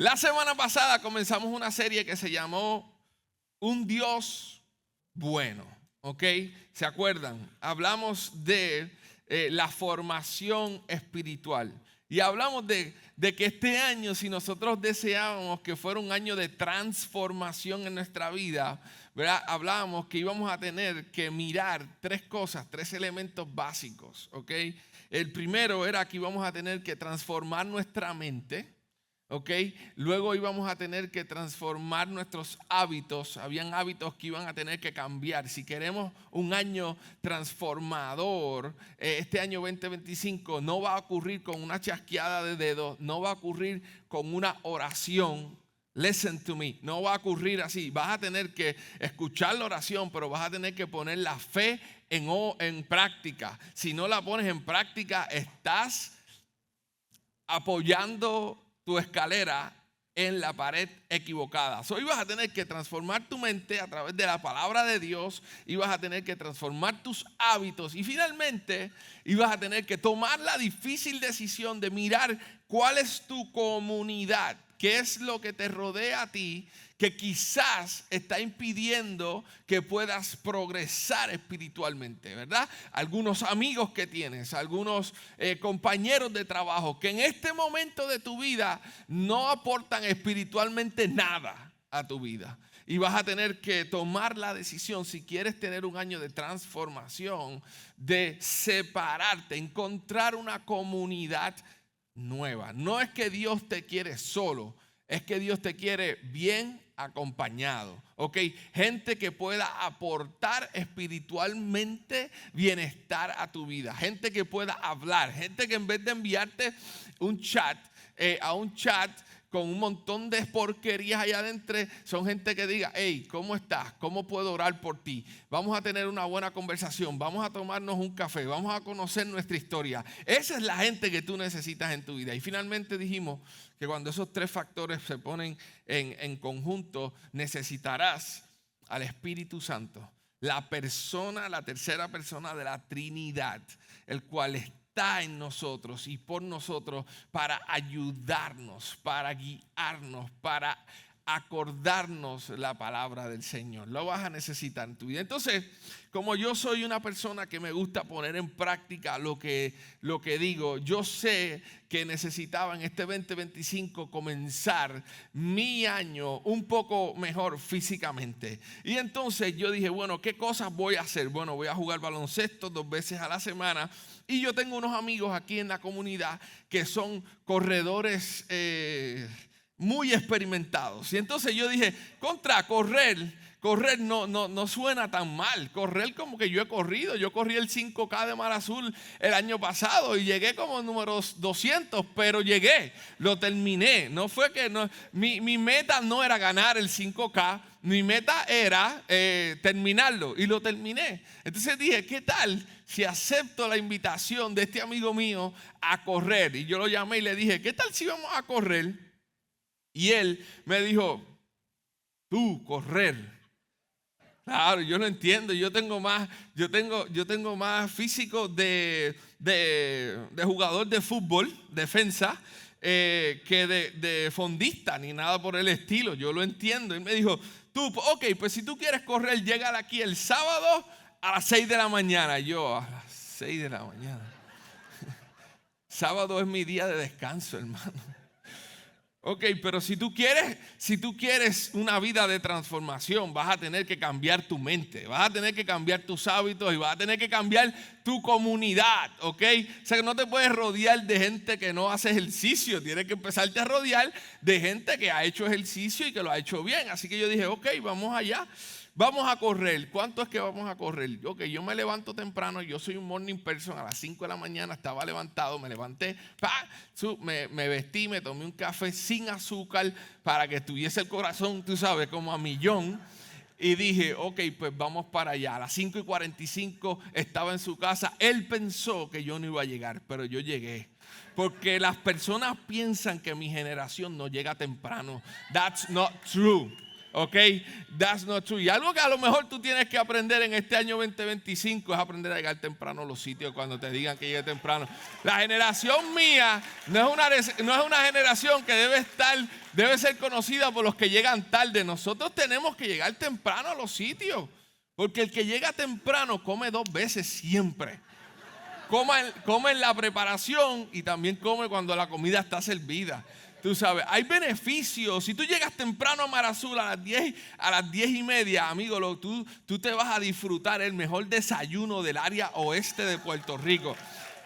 La semana pasada comenzamos una serie que se llamó Un Dios Bueno, ¿ok? ¿Se acuerdan? Hablamos de la formación espiritual. Y hablamos de que este año, si nosotros deseábamos que fuera un año de transformación en nuestra vida, ¿verdad? Hablábamos que íbamos a tener que mirar tres cosas, tres elementos básicos, ¿ok? El primero era que íbamos a tener que transformar nuestra mente, ¿ok? Luego íbamos a tener que transformar nuestros hábitos. Habían hábitos que iban a tener que cambiar. Si queremos un año transformador, este año 2025 no va a ocurrir con una chasqueada de dedos, no va a ocurrir con una oración. Listen to me, no va a ocurrir así. Vas a tener que escuchar la oración, pero vas a tener que poner la fe en práctica. Si no la pones en práctica, estás apoyando tu escalera en la pared equivocada. Hoy vas a tener que transformar tu mente a través de la palabra de Dios, y vas a tener que transformar tus hábitos, y finalmente ibas a tener que tomar la difícil decisión de mirar cuál es tu comunidad, qué es lo que te rodea a ti, que quizás está impidiendo que puedas progresar espiritualmente, ¿verdad? Algunos amigos que tienes, algunos compañeros de trabajo que en este momento de tu vida no aportan espiritualmente nada a tu vida. Y vas a tener que tomar la decisión, si quieres tener un año de transformación, de separarte, encontrar una comunidad nueva. No es que Dios te quiere solo, es que Dios te quiere bien acompañado, ¿ok? Gente que pueda aportar espiritualmente bienestar a tu vida, gente que pueda hablar, gente que en vez de enviarte un chat, a un chat con un montón de porquerías allá adentro, son gente que diga: hey, ¿cómo estás? ¿Cómo puedo orar por ti? Vamos a tener una buena conversación, vamos a tomarnos un café, vamos a conocer nuestra historia. Esa es la gente que tú necesitas en tu vida. Y finalmente dijimos que cuando esos tres factores se ponen en conjunto, necesitarás al Espíritu Santo, la tercera persona de la Trinidad, el cual está en nosotros y por nosotros para ayudarnos, para guiarnos, para acordarnos la palabra del Señor. Lo vas a necesitar en tu vida. Entonces, como yo soy una persona que me gusta poner en práctica lo que digo, yo sé que necesitaba en este 2025 comenzar mi año un poco mejor físicamente. Y entonces yo dije: bueno, ¿qué cosas voy a hacer? Bueno, voy a jugar baloncesto 2 veces a la semana. Y yo tengo unos amigos aquí en la comunidad que son corredores muy experimentados. Y entonces yo dije: correr no suena tan mal. Correr, como que yo he corrido. Yo corrí el 5K de Mar Azul el año pasado y llegué como número 200, pero llegué, lo terminé. No fue que no, mi meta no era ganar el 5K, mi meta era terminarlo, y lo terminé. Entonces dije: ¿qué tal si acepto la invitación de este amigo mío a correr? Y yo lo llamé y le dije: ¿qué tal si vamos a correr? Y él me dijo: tú, correr. Claro, yo lo entiendo. Yo tengo más físico de jugador de fútbol, defensa, que de fondista, ni nada por el estilo. Yo lo entiendo. Él me dijo: tú, ok, pues si tú quieres correr, llega aquí el sábado a las 6 de la mañana. Yo: a las 6 de la mañana. Sábado es mi día de descanso, hermano. Ok, pero si tú quieres una vida de transformación, vas a tener que cambiar tu mente, vas a tener que cambiar tus hábitos y vas a tener que cambiar tu comunidad, ok. O sea, que no te puedes rodear de gente que no hace ejercicio, tienes que empezarte a rodear de gente que ha hecho ejercicio y que lo ha hecho bien. Así que yo dije: ok, vamos allá. Vamos a correr. ¿Cuánto es que vamos a correr? Ok, yo me levanto temprano. Yo soy un morning person. A las 5 de la mañana estaba levantado. Me levanté, me vestí, me tomé un café sin azúcar para que tuviese el corazón, tú sabes, como a millón. Y dije: ok, pues vamos para allá. A las 5:45 estaba en su casa. Él pensó que yo no iba a llegar, pero yo llegué. Porque las personas piensan que mi generación no llega temprano. That's not true. Ok, that's not true. Y algo que a lo mejor tú tienes que aprender en este año 2025 es aprender a llegar temprano a los sitios cuando te digan que llegue temprano. La generación mía no es una generación que debe ser conocida por los que llegan tarde. Nosotros tenemos que llegar temprano a los sitios, porque el que llega temprano come 2 veces siempre. Come en la preparación y también come cuando la comida está servida. Tú sabes, hay beneficios. Si tú llegas temprano a Mar Azul a las 10:30, amigo, tú te vas a disfrutar el mejor desayuno del área oeste de Puerto Rico.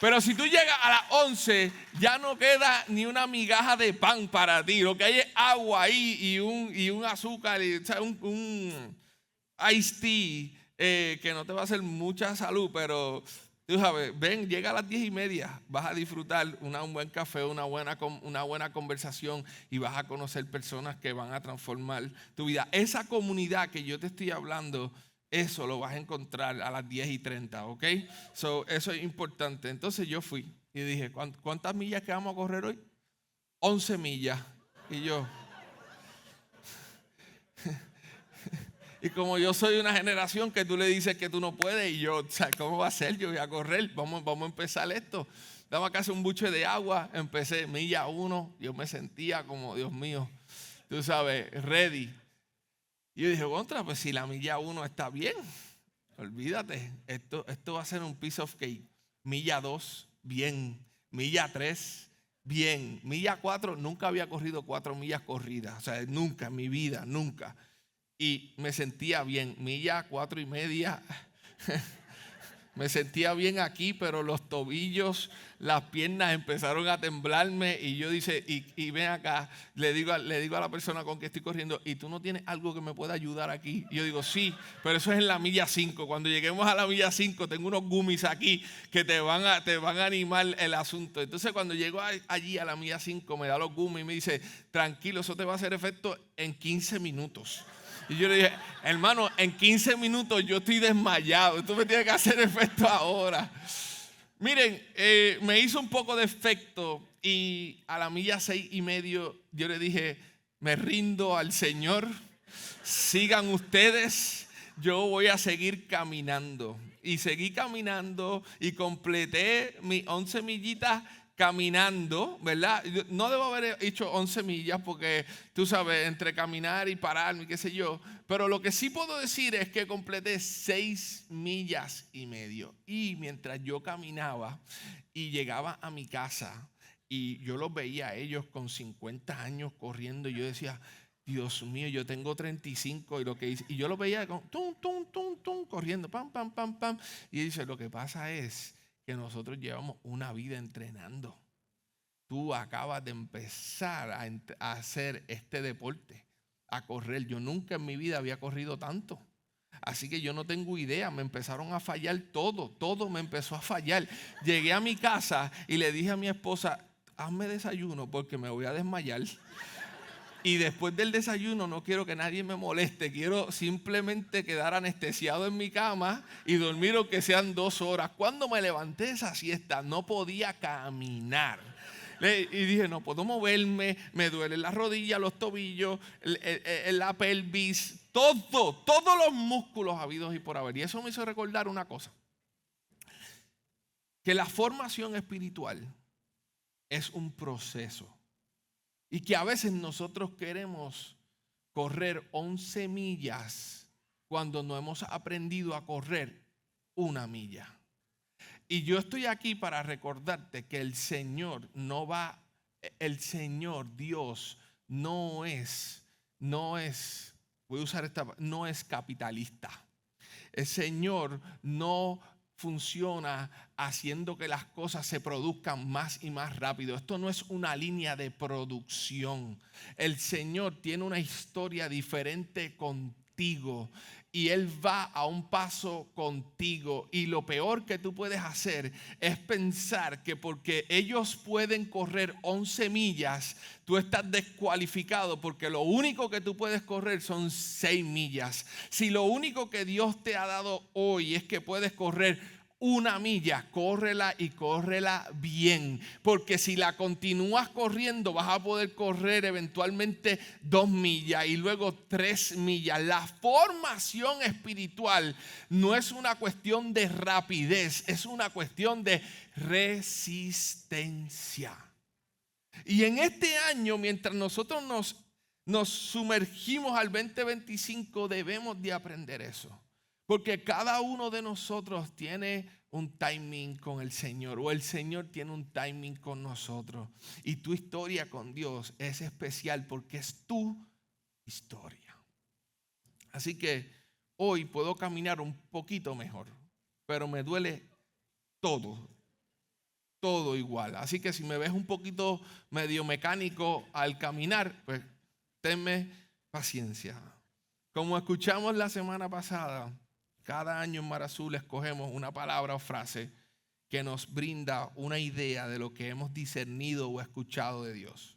Pero si tú llegas a las 11, ya no queda ni una migaja de pan para ti. Lo que hay es agua ahí y un azúcar, un iced tea que no te va a hacer mucha salud, pero tú sabes, llega a las 10:30, vas a disfrutar un buen café, una buena conversación y vas a conocer personas que van a transformar tu vida. Esa comunidad que yo te estoy hablando, eso lo vas a encontrar a las 10:30, ¿ok? Eso es importante. Entonces yo fui y dije, ¿cuántas millas que vamos a correr hoy? 11 millas. Y yo... Y como yo soy una generación que tú le dices que tú no puedes, y yo, ¿cómo va a ser? Yo voy a correr, vamos a empezar esto. Dame acá un buche de agua, empecé milla 1, yo me sentía como, Dios mío, tú sabes, ready. Y yo dije, pues si la milla 1 está bien, olvídate, esto va a ser un piece of cake. Milla 2, bien. Milla 3, bien. Milla 4, nunca había corrido 4 millas corridas, o sea, nunca en mi vida, nunca. Y me sentía bien, milla 4:30, me sentía bien aquí, pero los tobillos, las piernas empezaron a temblarme y yo dije, y ven acá, le digo a la persona con que estoy corriendo, ¿y tú no tienes algo que me pueda ayudar aquí? Y yo digo, sí, pero eso es en la milla 5, cuando lleguemos a la milla 5 tengo unos gummies aquí que te van a animar el asunto. Entonces cuando llego allí a la milla 5 me da los gummies y me dice, tranquilo, eso te va a hacer efecto en 15 minutos. Y yo le dije, hermano, en 15 minutos yo estoy desmayado. Esto me tiene que hacer efecto ahora. Miren, me hizo un poco de efecto y a la milla 6:30 yo le dije, me rindo al Señor. Sigan ustedes, yo voy a seguir caminando. Y seguí caminando y completé mis 11 millitas caminando, ¿verdad? No debo haber hecho 11 millas porque, tú sabes, entre caminar y pararme, qué sé yo. Pero lo que sí puedo decir es que completé 6,5 millas. Y mientras yo caminaba y llegaba a mi casa y yo los veía a ellos con 50 años corriendo, yo decía, Dios mío, yo tengo 35 y lo que hice, y yo los veía con corriendo, pam, pam, pam, pam. Y dice, lo que pasa es que nosotros llevamos una vida entrenando. Tú acabas de empezar a hacer este deporte, a correr. Yo nunca en mi vida había corrido tanto. Así que yo no tengo idea, me empezaron a fallar todo me empezó a fallar. Llegué a mi casa y le dije a mi esposa, hazme desayuno porque me voy a desmayar. Y después del desayuno no quiero que nadie me moleste, quiero simplemente quedar anestesiado en mi cama y dormir aunque sean 2 horas. Cuando me levanté esa siesta no podía caminar. Y dije, no puedo moverme, me duelen las rodillas, los tobillos, la pelvis, todos los músculos habidos y por haber. Y eso me hizo recordar una cosa, que la formación espiritual es un proceso. Y que a veces nosotros queremos correr 11 millas cuando no hemos aprendido a correr 1 milla. Y yo estoy aquí para recordarte que el Señor Dios no es, voy a usar no es capitalista. El Señor no funciona haciendo que las cosas se produzcan más y más rápido. Esto no es una línea de producción. El Señor tiene una historia diferente contigo y Él va a un paso contigo. Y lo peor que tú puedes hacer es pensar que porque ellos pueden correr 11 millas, tú estás descualificado porque lo único que tú puedes correr son 6 millas. Si lo único que Dios te ha dado hoy es que puedes correr una milla, córrela y córrela bien, porque si la continúas corriendo vas a poder correr eventualmente 2 millas y luego 3 millas. La formación espiritual no es una cuestión de rapidez, es una cuestión de resistencia. Y en este año, mientras nosotros nos sumergimos al 2025, debemos de aprender eso. Porque cada uno de nosotros tiene un timing con el Señor, o el Señor tiene un timing con nosotros. Y tu historia con Dios es especial porque es tu historia. Así que hoy puedo caminar un poquito mejor, pero me duele todo igual. Así que si me ves un poquito medio mecánico al caminar, pues tenme paciencia. Como escuchamos la semana pasada, cada año en Mar Azul escogemos una palabra o frase que nos brinda una idea de lo que hemos discernido o escuchado de Dios.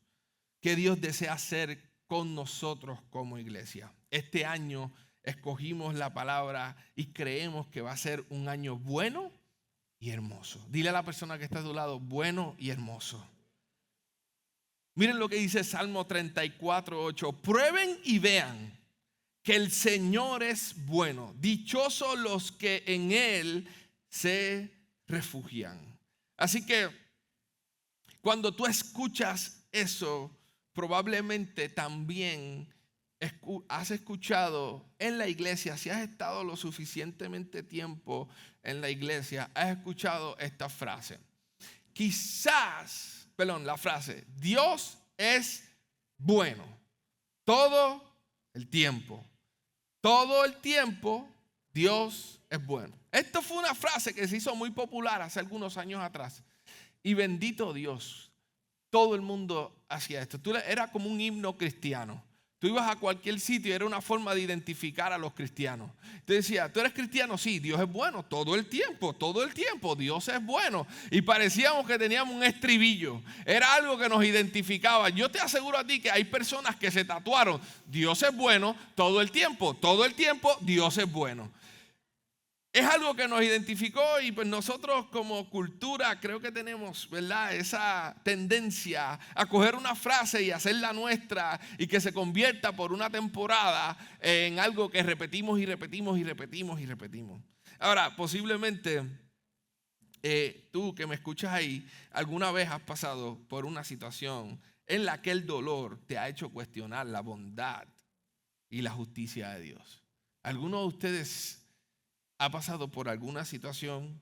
¿Qué Dios desea hacer con nosotros como iglesia? Este año escogimos la palabra y creemos que va a ser un año bueno y hermoso. Dile a la persona que está a tu lado, bueno y hermoso. Miren lo que dice Salmo 34:8. Prueben y vean que el Señor es bueno. Dichosos los que en Él se refugian. Así que cuando tú escuchas eso, probablemente también has escuchado en la iglesia, si has estado lo suficientemente tiempo en la iglesia, has escuchado esta frase. La frase, Dios es bueno todo el tiempo. Todo el tiempo Dios es bueno. Esto fue una frase que se hizo muy popular hace algunos años atrás. Y bendito Dios, todo el mundo hacía esto. Era como un himno cristiano. Tú ibas a cualquier sitio y era una forma de identificar a los cristianos. Te decía, ¿tú eres cristiano? Sí, Dios es bueno todo el tiempo, Dios es bueno. Y parecíamos que teníamos un estribillo. Era algo que nos identificaba. Yo te aseguro a ti que hay personas que se tatuaron, Dios es bueno todo el tiempo, Dios es bueno. Es algo que nos identificó y pues nosotros como cultura creo que tenemos, ¿verdad?, esa tendencia a coger una frase y hacerla nuestra y que se convierta por una temporada en algo que repetimos y repetimos y repetimos y repetimos. Ahora, posiblemente tú que me escuchas ahí, alguna vez has pasado por una situación en la que el dolor te ha hecho cuestionar la bondad y la justicia de Dios. Algunos de ustedes ha pasado por alguna situación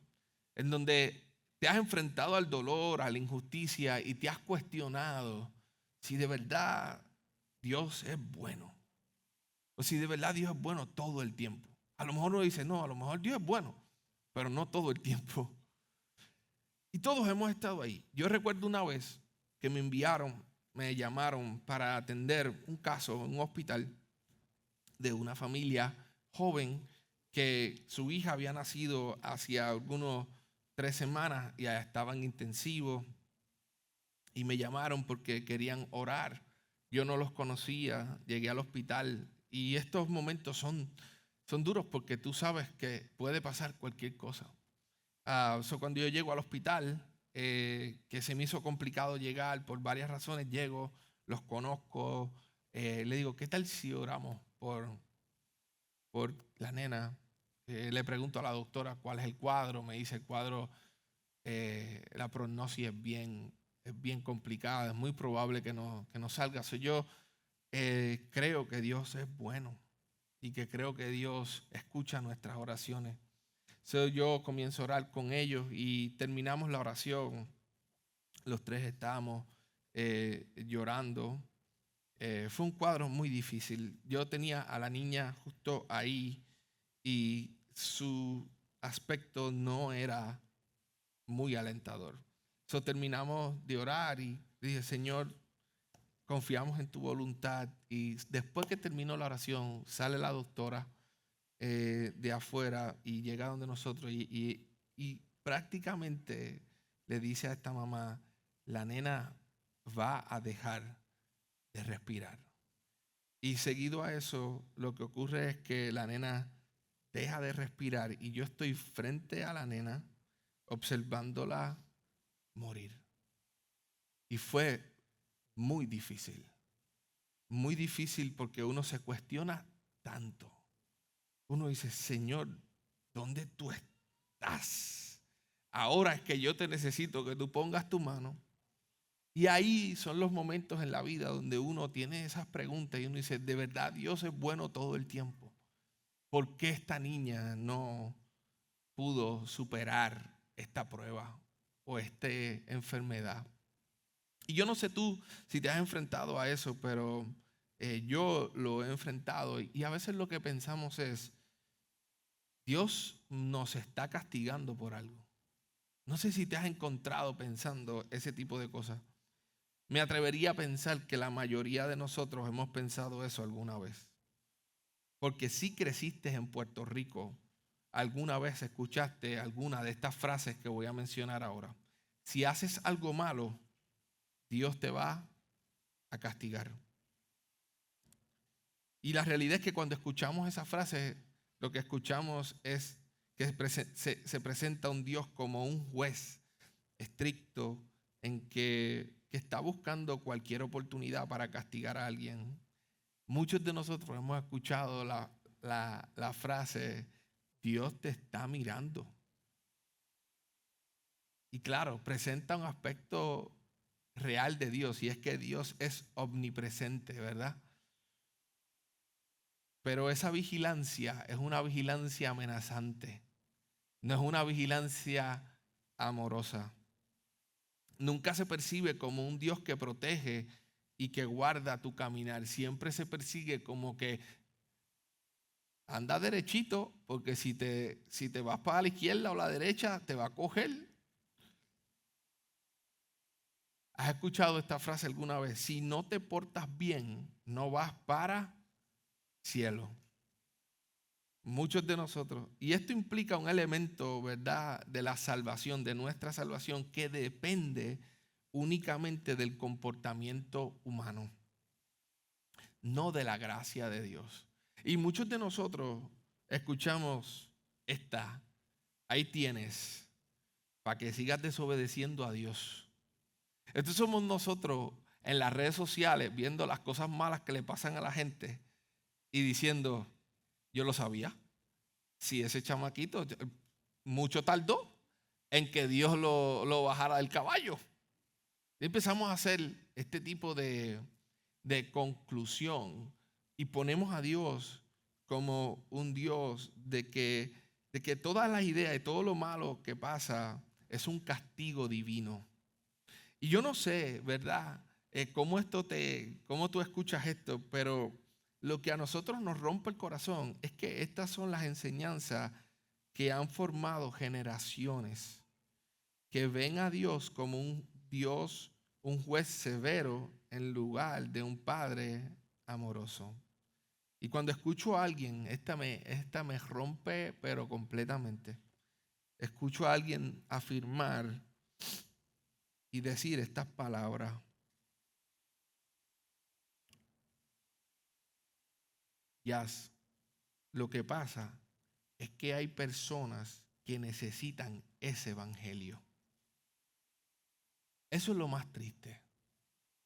en donde te has enfrentado al dolor, a la injusticia y te has cuestionado si de verdad Dios es bueno o si de verdad Dios es bueno todo el tiempo. A lo mejor uno dice, no, a lo mejor Dios es bueno, pero no todo el tiempo. Y todos hemos estado ahí. Yo recuerdo una vez que me llamaron para atender un caso en un hospital de una familia joven que su hija había nacido hacía algunos 3 semanas y ya estaba en intensivo y me llamaron porque querían orar. Yo no los conocía, llegué al hospital y estos momentos son duros porque tú sabes que puede pasar cualquier cosa. Cuando yo llego al hospital, que se me hizo complicado llegar por varias razones, llego, los conozco, le digo, ¿qué tal si oramos por la nena? Le pregunto a la doctora cuál es el cuadro. Me dice el cuadro, la prognosis es bien complicada, es muy probable que no salga. Yo creo que Dios es bueno y que creo que Dios escucha nuestras oraciones. Yo comienzo a orar con ellos y terminamos la oración. Los tres estábamos llorando. Fue un cuadro muy difícil. Yo tenía a la niña justo ahí y su aspecto no era muy alentador. Terminamos de orar y dije, Señor, confiamos en tu voluntad. Y después que terminó la oración, sale la doctora de afuera y llega donde nosotros y prácticamente le dice a esta mamá, la nena va a dejar de respirar. Y seguido a eso, lo que ocurre es que la nena deja de respirar y yo estoy frente a la nena observándola morir. Y fue muy difícil porque uno se cuestiona tanto. Uno dice, Señor, ¿dónde tú estás? Ahora es que yo te necesito que tú pongas tu mano. Y ahí son los momentos en la vida donde uno tiene esas preguntas y uno dice, de verdad Dios es bueno todo el tiempo. ¿Por qué esta niña no pudo superar esta prueba o esta enfermedad? Y yo no sé tú si te has enfrentado a eso, pero yo lo he enfrentado y a veces lo que pensamos es, Dios nos está castigando por algo. No sé si te has encontrado pensando ese tipo de cosas. Me atrevería a pensar que la mayoría de nosotros hemos pensado eso alguna vez. Porque si creciste en Puerto Rico, alguna vez escuchaste alguna de estas frases que voy a mencionar ahora. Si haces algo malo, Dios te va a castigar. Y la realidad es que cuando escuchamos esa frase, lo que escuchamos es que se presenta un Dios como un juez estricto en que está buscando cualquier oportunidad para castigar a alguien. Muchos de nosotros hemos escuchado la frase, Dios te está mirando. Y claro, presenta un aspecto real de Dios, y es que Dios es omnipresente, ¿verdad? Pero esa vigilancia es una vigilancia amenazante, no es una vigilancia amorosa. Nunca se percibe como un Dios que protege y que guarda tu caminar. Siempre se persigue como que anda derechito, porque si te vas para la izquierda o la derecha, te va a coger. ¿Has escuchado esta frase alguna vez? Si no te portas bien, no vas para cielo. Muchos de nosotros. Y esto implica un elemento, ¿verdad?, de la salvación, de nuestra salvación, que depende únicamente del comportamiento humano, no de la gracia de Dios. Y muchos de nosotros escuchamos ahí tienes, para que sigas desobedeciendo a Dios. Estos somos nosotros en las redes sociales viendo las cosas malas que le pasan a la gente y diciendo, yo lo sabía. Si ese chamaquito mucho tardó en que Dios lo bajara del caballo. Y empezamos a hacer este tipo de conclusión y ponemos a Dios como un Dios de que todas las ideas y todo lo malo que pasa es un castigo divino. Y yo no sé, ¿verdad? Cómo tú escuchas esto, pero lo que a nosotros nos rompe el corazón es que estas son las enseñanzas que han formado generaciones que ven a Dios como un Dios, un juez severo en lugar de un padre amoroso. Y cuando escucho a alguien, esta me rompe, pero completamente. Escucho a alguien afirmar y decir estas palabras. Lo que pasa es que hay personas que necesitan ese evangelio. Eso es lo más triste.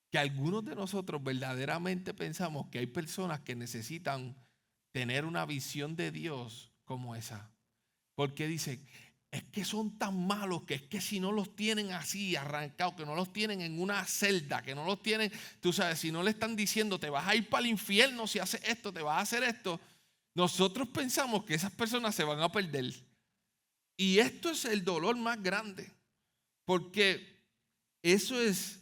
Que algunos de nosotros verdaderamente pensamos que hay personas que necesitan tener una visión de Dios como esa. Porque dice, es que son tan malos que es que si no los tienen así arrancados, que no los tienen en una celda, que no los tienen, tú sabes, si no le están diciendo te vas a ir para el infierno si haces esto, te vas a hacer esto, nosotros pensamos que esas personas se van a perder. Y esto es el dolor más grande, porque eso es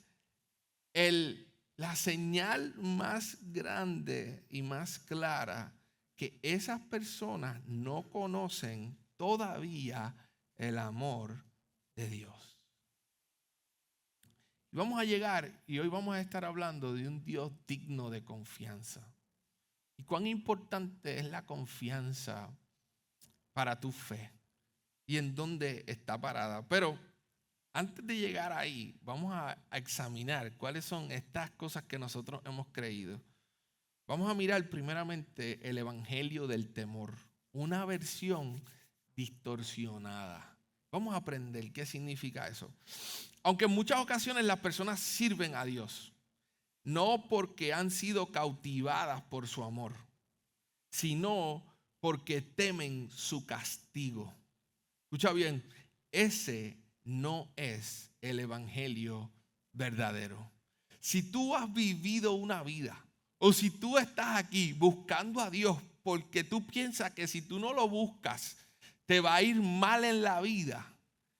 la señal más grande y más clara que esas personas no conocen todavía el amor de Dios. Y vamos a llegar y hoy vamos a estar hablando de un Dios digno de confianza. Y cuán importante es la confianza para tu fe y en dónde está parada. Pero antes de llegar ahí, vamos a examinar cuáles son estas cosas que nosotros hemos creído. Vamos a mirar primeramente el evangelio del temor, una versión distorsionada. Vamos a aprender qué significa eso. Aunque en muchas ocasiones las personas sirven a Dios, no porque han sido cautivadas por su amor, sino porque temen su castigo. Escucha bien, ese no es el evangelio verdadero. Si tú has vivido una vida, o si tú estás aquí buscando a Dios porque tú piensas que si tú no lo buscas te va a ir mal en la vida,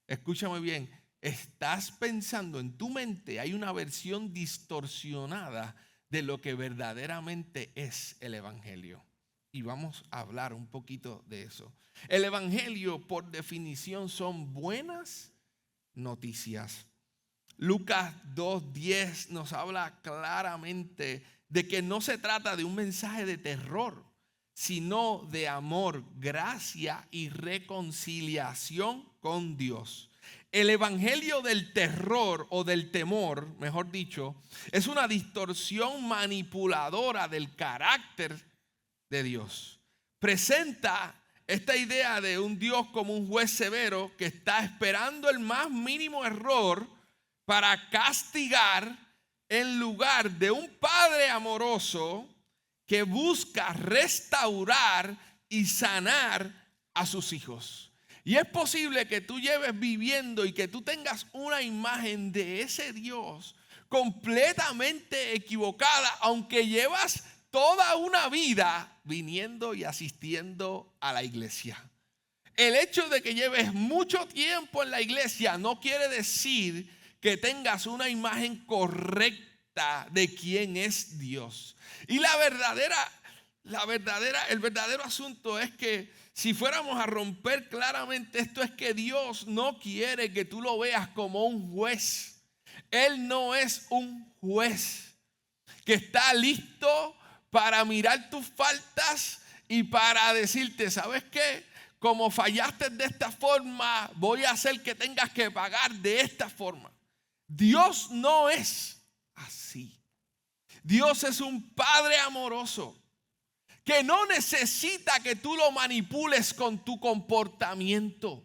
escúchame bien, estás pensando en tu mente, hay una versión distorsionada de lo que verdaderamente es el evangelio. Y vamos a hablar un poquito de eso. El evangelio, por definición, son buenas noticias. Lucas 2:10 nos habla claramente de que no se trata de un mensaje de terror, sino de amor, gracia y reconciliación con Dios. El evangelio del terror o del temor, mejor dicho, es una distorsión manipuladora del carácter de Dios. Presenta esta idea de un Dios como un juez severo que está esperando el más mínimo error para castigar, en lugar de un padre amoroso que busca restaurar y sanar a sus hijos. Y es posible que tú lleves viviendo y que tú tengas una imagen de ese Dios completamente equivocada, aunque llevas toda una vida viniendo y asistiendo a la iglesia. El hecho de que lleves mucho tiempo en la iglesia no quiere decir que tengas una imagen correcta de quién es Dios. Y el verdadero asunto es que si fuéramos a romper claramente esto, es que Dios no quiere que tú lo veas como un juez. Él no es un juez que está listo para mirar tus faltas y para decirte, ¿sabes qué? Como fallaste de esta forma, voy a hacer que tengas que pagar de esta forma. Dios no es así. Dios es un Padre amoroso que no necesita que tú lo manipules con tu comportamiento.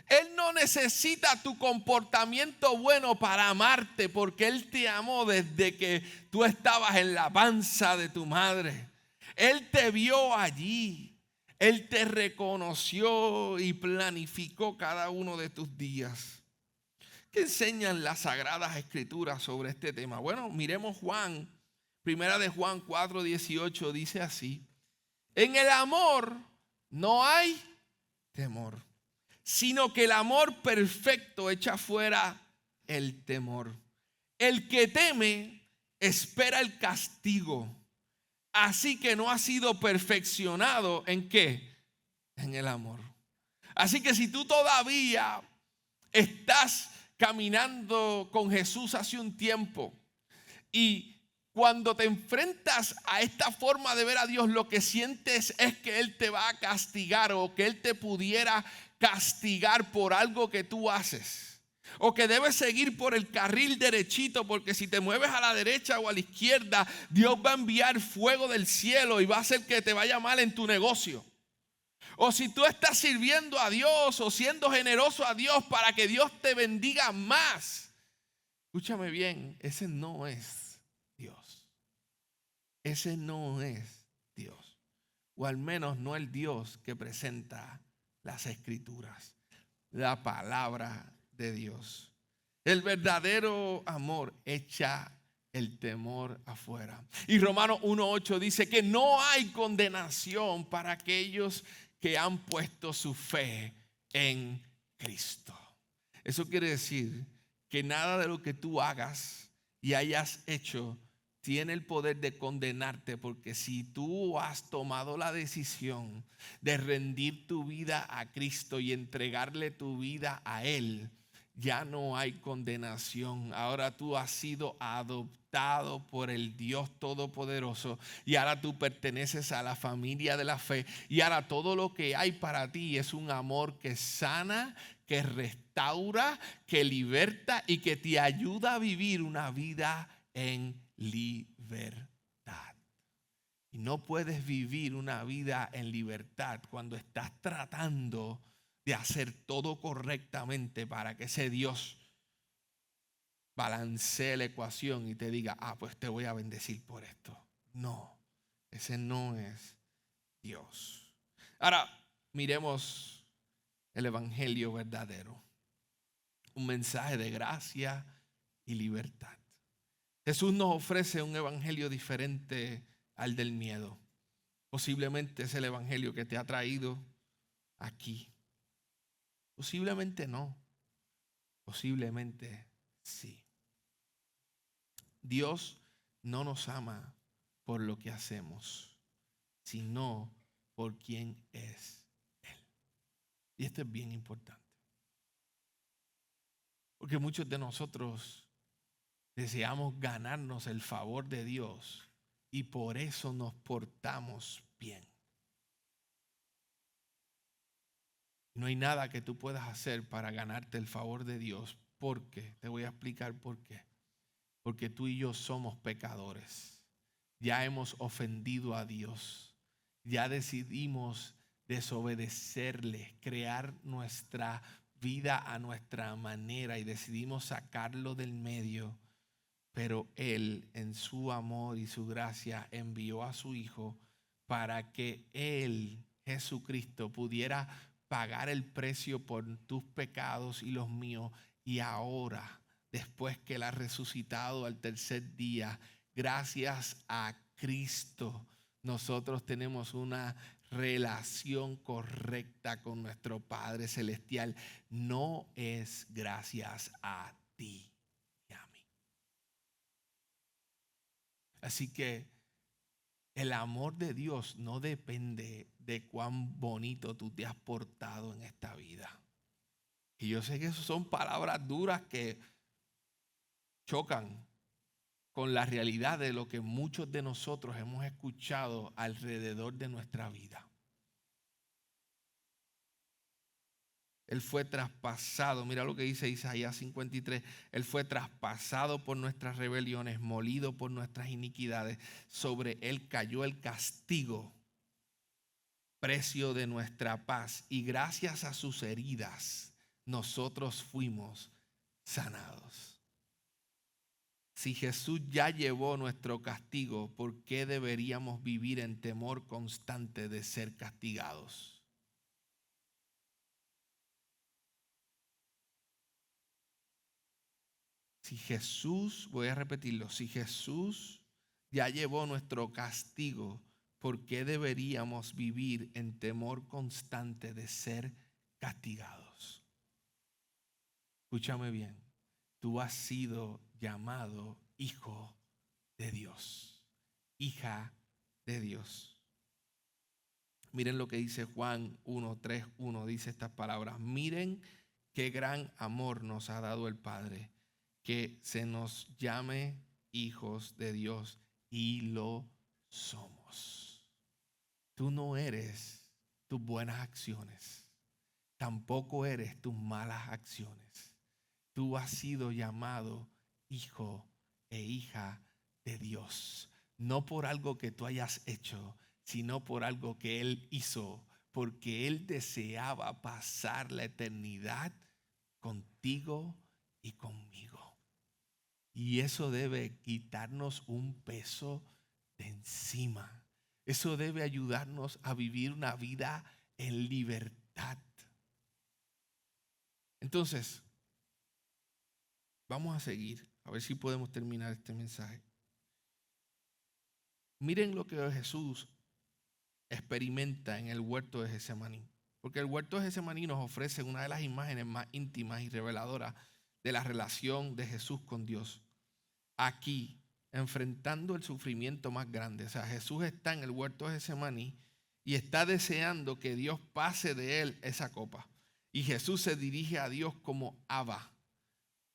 Él no necesita tu comportamiento bueno para amarte, porque Él te amó desde que tú estabas en la panza de tu madre. Él te vio allí. Él te reconoció y planificó cada uno de tus días. ¿Qué enseñan las Sagradas Escrituras sobre este tema? Bueno, miremos Juan. Primera de Juan 4:18 dice así: en el amor no hay temor, sino que el amor perfecto echa fuera el temor. El que teme espera el castigo, así que no ha sido perfeccionado ¿en qué? En el amor. Así que si tú todavía estás caminando con Jesús hace un tiempo y cuando te enfrentas a esta forma de ver a Dios, lo que sientes es que Él te va a castigar o que Él te pudiera castigar por algo que tú haces, o que debes seguir por el carril derechito, porque si te mueves a la derecha o a la izquierda, Dios va a enviar fuego del cielo y va a hacer que te vaya mal en tu negocio. O si tú estás sirviendo a Dios o siendo generoso a Dios para que Dios te bendiga más. Escúchame bien, ese no es Dios. Ese no es Dios. O al menos no el Dios que presenta las Escrituras, la palabra de Dios. El verdadero amor echa el temor afuera. Y Romanos 1:8 dice que no hay condenación para aquellos que han puesto su fe en Cristo. Eso quiere decir que nada de lo que tú hagas y hayas hecho tiene el poder de condenarte, porque si tú has tomado la decisión de rendir tu vida a Cristo y entregarle tu vida a Él, ya no hay condenación. Ahora tú has sido adoptado por el Dios Todopoderoso y ahora tú perteneces a la familia de la fe, y ahora todo lo que hay para ti es un amor que sana, que restaura, que liberta y que te ayuda a vivir una vida en libertad. Y no puedes vivir una vida en libertad cuando estás tratando de hacer todo correctamente para que ese Dios balancee la ecuación y te diga, pues te voy a bendecir por esto. No, ese no es Dios. Ahora, miremos el evangelio verdadero. Un mensaje de gracia y libertad. Jesús nos ofrece un evangelio diferente al del miedo. Posiblemente es el evangelio que te ha traído aquí. Posiblemente no. Posiblemente sí. Dios no nos ama por lo que hacemos, sino por quién es Él. Y esto es bien importante. Porque muchos de nosotros deseamos ganarnos el favor de Dios y por eso nos portamos bien. No hay nada que tú puedas hacer para ganarte el favor de Dios. ¿Por qué? Te voy a explicar por qué. Porque tú y yo somos pecadores. Ya hemos ofendido a Dios. Ya decidimos desobedecerle, crear nuestra vida a nuestra manera y decidimos sacarlo del medio. Pero Él, en su amor y su gracia, envió a su Hijo para que Él, Jesucristo, pudiera pagar el precio por tus pecados y los míos. Y ahora, después que Él ha resucitado al tercer día, gracias a Cristo, nosotros tenemos una relación correcta con nuestro Padre Celestial. No es gracias a ti. Así que el amor de Dios no depende de cuán bonito tú te has portado en esta vida. Y yo sé que eso son palabras duras que chocan con la realidad de lo que muchos de nosotros hemos escuchado alrededor de nuestra vida. Él fue traspasado, mira lo que dice Isaías 53, Él fue traspasado por nuestras rebeliones, molido por nuestras iniquidades, sobre Él cayó el castigo, precio de nuestra paz, y gracias a sus heridas nosotros fuimos sanados. Si Jesús ya llevó nuestro castigo, ¿por qué deberíamos vivir en temor constante de ser castigados? Si Jesús, voy a repetirlo, si Jesús ya llevó nuestro castigo, ¿por qué deberíamos vivir en temor constante de ser castigados? Escúchame bien, tú has sido llamado hijo de Dios, hija de Dios. Miren lo que dice Juan 1:3:1, dice estas palabras: miren qué gran amor nos ha dado el Padre, que se nos llame hijos de Dios, y lo somos. Tú no eres tus buenas acciones, tampoco eres tus malas acciones. Tú has sido llamado hijo e hija de Dios, no por algo que tú hayas hecho, sino por algo que Él hizo, porque Él deseaba pasar la eternidad contigo y conmigo. Y eso debe quitarnos un peso de encima. Eso debe ayudarnos a vivir una vida en libertad. Entonces, vamos a seguir, a ver si podemos terminar este mensaje. Miren lo que Jesús experimenta en el huerto de Getsemaní. Porque el huerto de Getsemaní nos ofrece una de las imágenes más íntimas y reveladoras de la relación de Jesús con Dios. Aquí, enfrentando el sufrimiento más grande. O sea, Jesús está en el huerto de Getsemaní y está deseando que Dios pase de él esa copa. Y Jesús se dirige a Dios como Abba,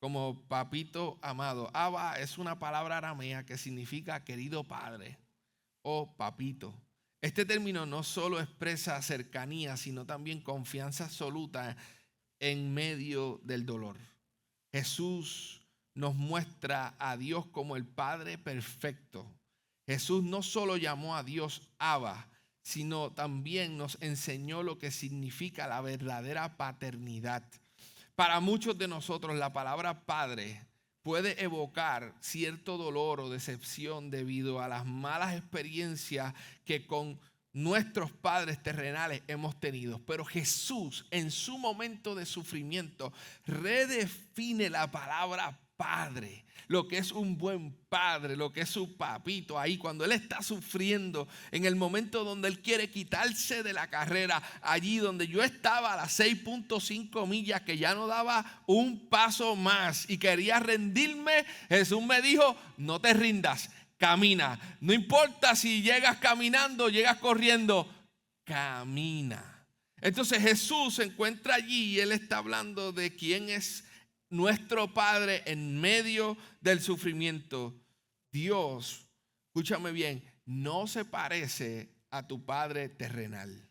como papito amado. Abba es una palabra aramea que significa querido padre o papito. Este término no solo expresa cercanía, sino también confianza absoluta en medio del dolor. Jesús nos muestra a Dios como el Padre perfecto. Jesús no solo llamó a Dios Abba, sino también nos enseñó lo que significa la verdadera paternidad. Para muchos de nosotros la palabra padre puede evocar cierto dolor o decepción debido a las malas experiencias que con nuestros padres terrenales hemos tenido. Pero Jesús, en su momento de sufrimiento, redefine la palabra padre, lo que es un buen padre, lo que es su papito ahí, cuando él está sufriendo, en el momento donde él quiere quitarse de la carrera, allí donde yo estaba a las 6.5 millas, que ya no daba un paso más y quería rendirme, Jesús me dijo: no te rindas, camina. No importa si llegas caminando, llegas corriendo, camina. Entonces Jesús se encuentra allí y él está hablando de quién es nuestro Padre en medio del sufrimiento. Dios, escúchame bien, no se parece a tu padre terrenal.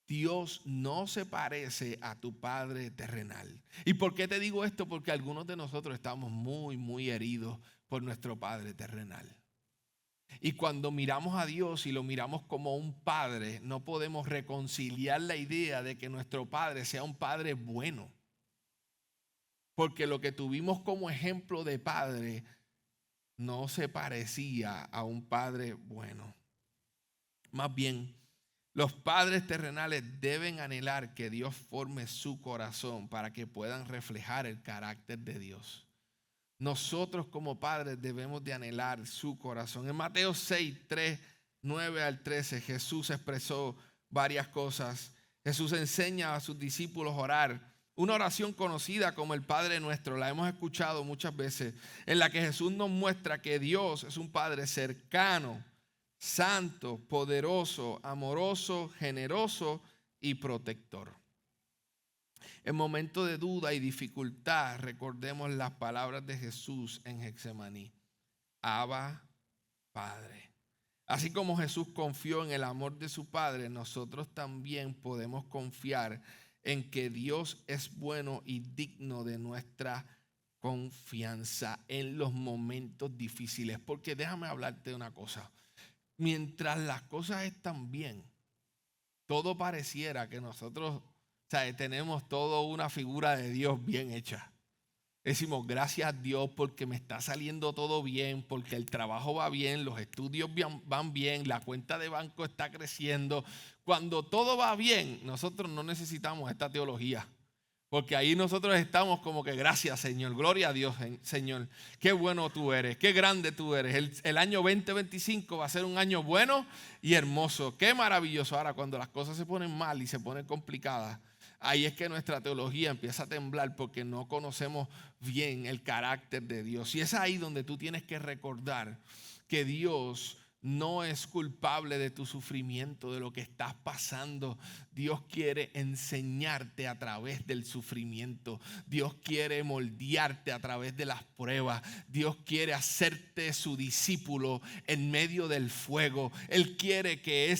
Dios no se parece a tu padre terrenal. ¿Y por qué te digo esto? Porque algunos de nosotros estamos muy heridos por nuestro padre terrenal. Y cuando miramos a Dios y lo miramos como un padre, no podemos reconciliar la idea de que nuestro padre sea un padre bueno. Porque lo que tuvimos como ejemplo de padre no se parecía a un padre bueno. Más bien, los padres terrenales deben anhelar que Dios forme su corazón para que puedan reflejar el carácter de Dios. Nosotros como padres debemos de anhelar su corazón. En Mateo 6, 3, 9 al 13, Jesús expresó varias cosas. Jesús enseña a sus discípulos a orar. Una oración conocida como el Padre Nuestro, la hemos escuchado muchas veces, en la que Jesús nos muestra que Dios es un Padre cercano, santo, poderoso, amoroso, generoso y protector. En momentos de duda y dificultad, recordemos las palabras de Jesús en Getsemaní: Abba, Padre. Así como Jesús confió en el amor de su Padre, nosotros también podemos confiar en que Dios es bueno y digno de nuestra confianza en los momentos difíciles. Porque déjame hablarte de una cosa. Mientras las cosas están bien, todo pareciera que nosotros, tenemos toda una figura de Dios bien hecha. Decimos: gracias a Dios porque me está saliendo todo bien, porque el trabajo va bien, los estudios van bien, la cuenta de banco está creciendo. Cuando todo va bien, nosotros no necesitamos esta teología, porque ahí nosotros estamos como que: gracias, Señor, gloria a Dios, Señor, qué bueno tú eres, qué grande tú eres. El año 2025 va a ser un año bueno y hermoso, qué maravilloso. Ahora, cuando las cosas se ponen mal y se ponen complicadas, ahí es que nuestra teología empieza a temblar, porque no conocemos bien el carácter de Dios. Y es ahí donde tú tienes que recordar que Dios no es culpable de tu sufrimiento, de lo que estás pasando. Dios quiere enseñarte a través del sufrimiento. Dios quiere moldearte a través de las pruebas. Dios quiere hacerte su discípulo en medio del fuego. Él quiere que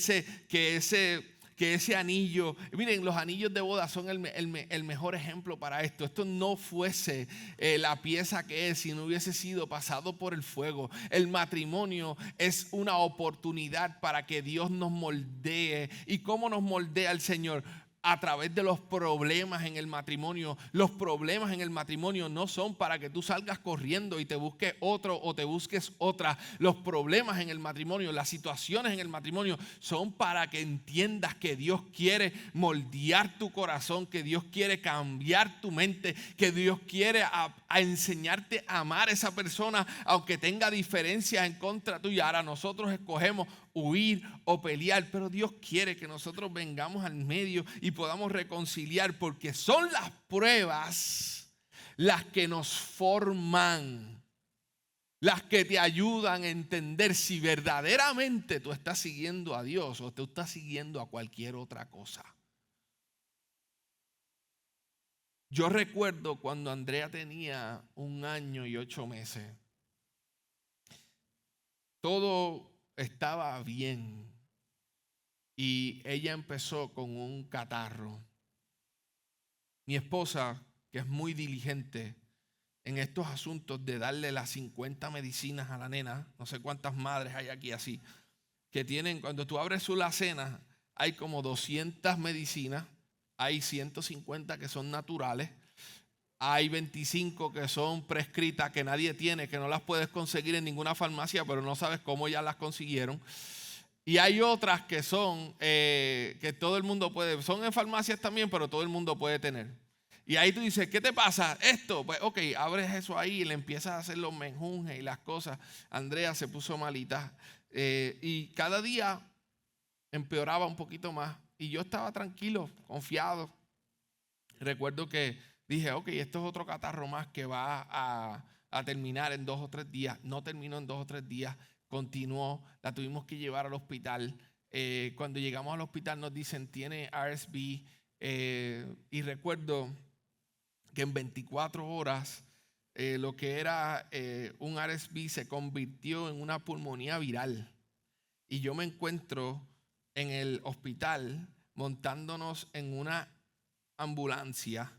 ese anillo, miren, los anillos de boda son el mejor ejemplo para esto. Esto no fuese la pieza que es si no hubiese sido pasado por el fuego. El matrimonio es una oportunidad para que Dios nos moldee. ¿Y cómo nos moldea el Señor? A través de los problemas en el matrimonio. Los problemas en el matrimonio no son para que tú salgas corriendo y te busques otro o te busques otra. Los problemas en el matrimonio, las situaciones en el matrimonio son para que entiendas que Dios quiere moldear tu corazón, que Dios quiere cambiar tu mente, que Dios quiere a enseñarte a amar a esa persona aunque tenga diferencias en contra tuya. Ahora nosotros escogemos huir o pelear, pero Dios quiere que nosotros vengamos al medio y podamos reconciliar, porque son las pruebas las que nos forman, las que te ayudan a entender si verdaderamente tú estás siguiendo a Dios o tú estás siguiendo a cualquier otra cosa. Yo recuerdo cuando Andrea tenía 1 año y 8 meses. Todo estaba bien y ella empezó con un catarro. Mi esposa, que es muy diligente en estos asuntos de darle las 50 medicinas a la nena, no sé cuántas madres hay aquí así, que tienen, cuando tú abres su alacena, hay como 200 medicinas, hay 150 que son naturales, hay 25 que son prescritas, que nadie tiene, que no las puedes conseguir en ninguna farmacia, pero no sabes cómo ya las consiguieron. Y hay otras que son, que todo el mundo puede, son en farmacias también, pero todo el mundo puede tener. Y ahí tú dices, ¿qué te pasa? Esto, pues ok, abres eso ahí y le empiezas a hacer los menjunjes y las cosas. Andrea se puso malita y cada día empeoraba un poquito más. Y yo estaba tranquilo, confiado. Recuerdo que dije, ok, esto es otro catarro más que va a terminar en 2 o 3 días. No terminó en 2 o 3 días, continuó, la tuvimos que llevar al hospital. Cuando llegamos al hospital nos dicen, tiene RSV. Y recuerdo que en 24 horas lo que era un RSV se convirtió en una pulmonía viral. Y yo me encuentro en el hospital montándonos en una ambulancia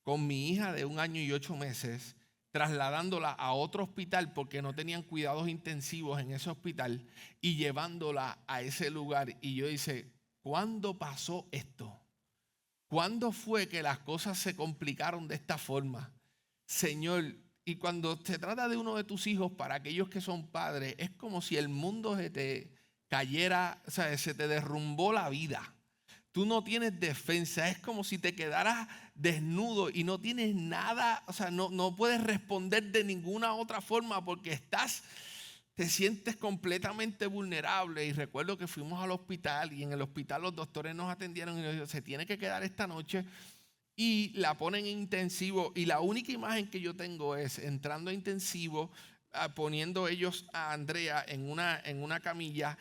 con mi hija de 1 año y 8 meses, trasladándola a otro hospital porque no tenían cuidados intensivos en ese hospital y llevándola a ese lugar. Y yo dice, ¿cuándo pasó esto? ¿Cuándo fue que las cosas se complicaron de esta forma? Señor, y cuando se trata de uno de tus hijos, para aquellos que son padres, es como si el mundo se te cayera, o sea, se te derrumbó la vida. Tú no tienes defensa, es como si te quedaras desnudo y no tienes nada, o sea, no puedes responder de ninguna otra forma porque te sientes completamente vulnerable. Y recuerdo que fuimos al hospital y en el hospital los doctores nos atendieron y nos dijeron, se tiene que quedar esta noche, y la ponen en intensivo. Y la única imagen que yo tengo es entrando a intensivo, poniendo ellos a Andrea en una camilla,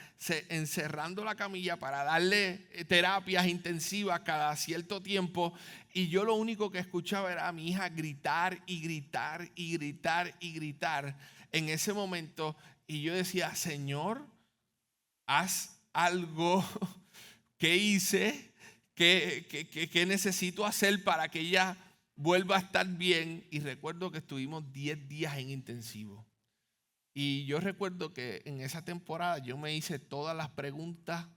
encerrando la camilla para darle terapias intensivas cada cierto tiempo. Y yo lo único que escuchaba era a mi hija gritar y gritar y gritar y gritar en ese momento. Y yo decía, Señor, haz algo. ¿Qué hice? ¿Qué necesito hacer para que ella vuelva a estar bien? Y recuerdo que estuvimos 10 días en intensivo. Y yo recuerdo que en esa temporada yo me hice todas las preguntas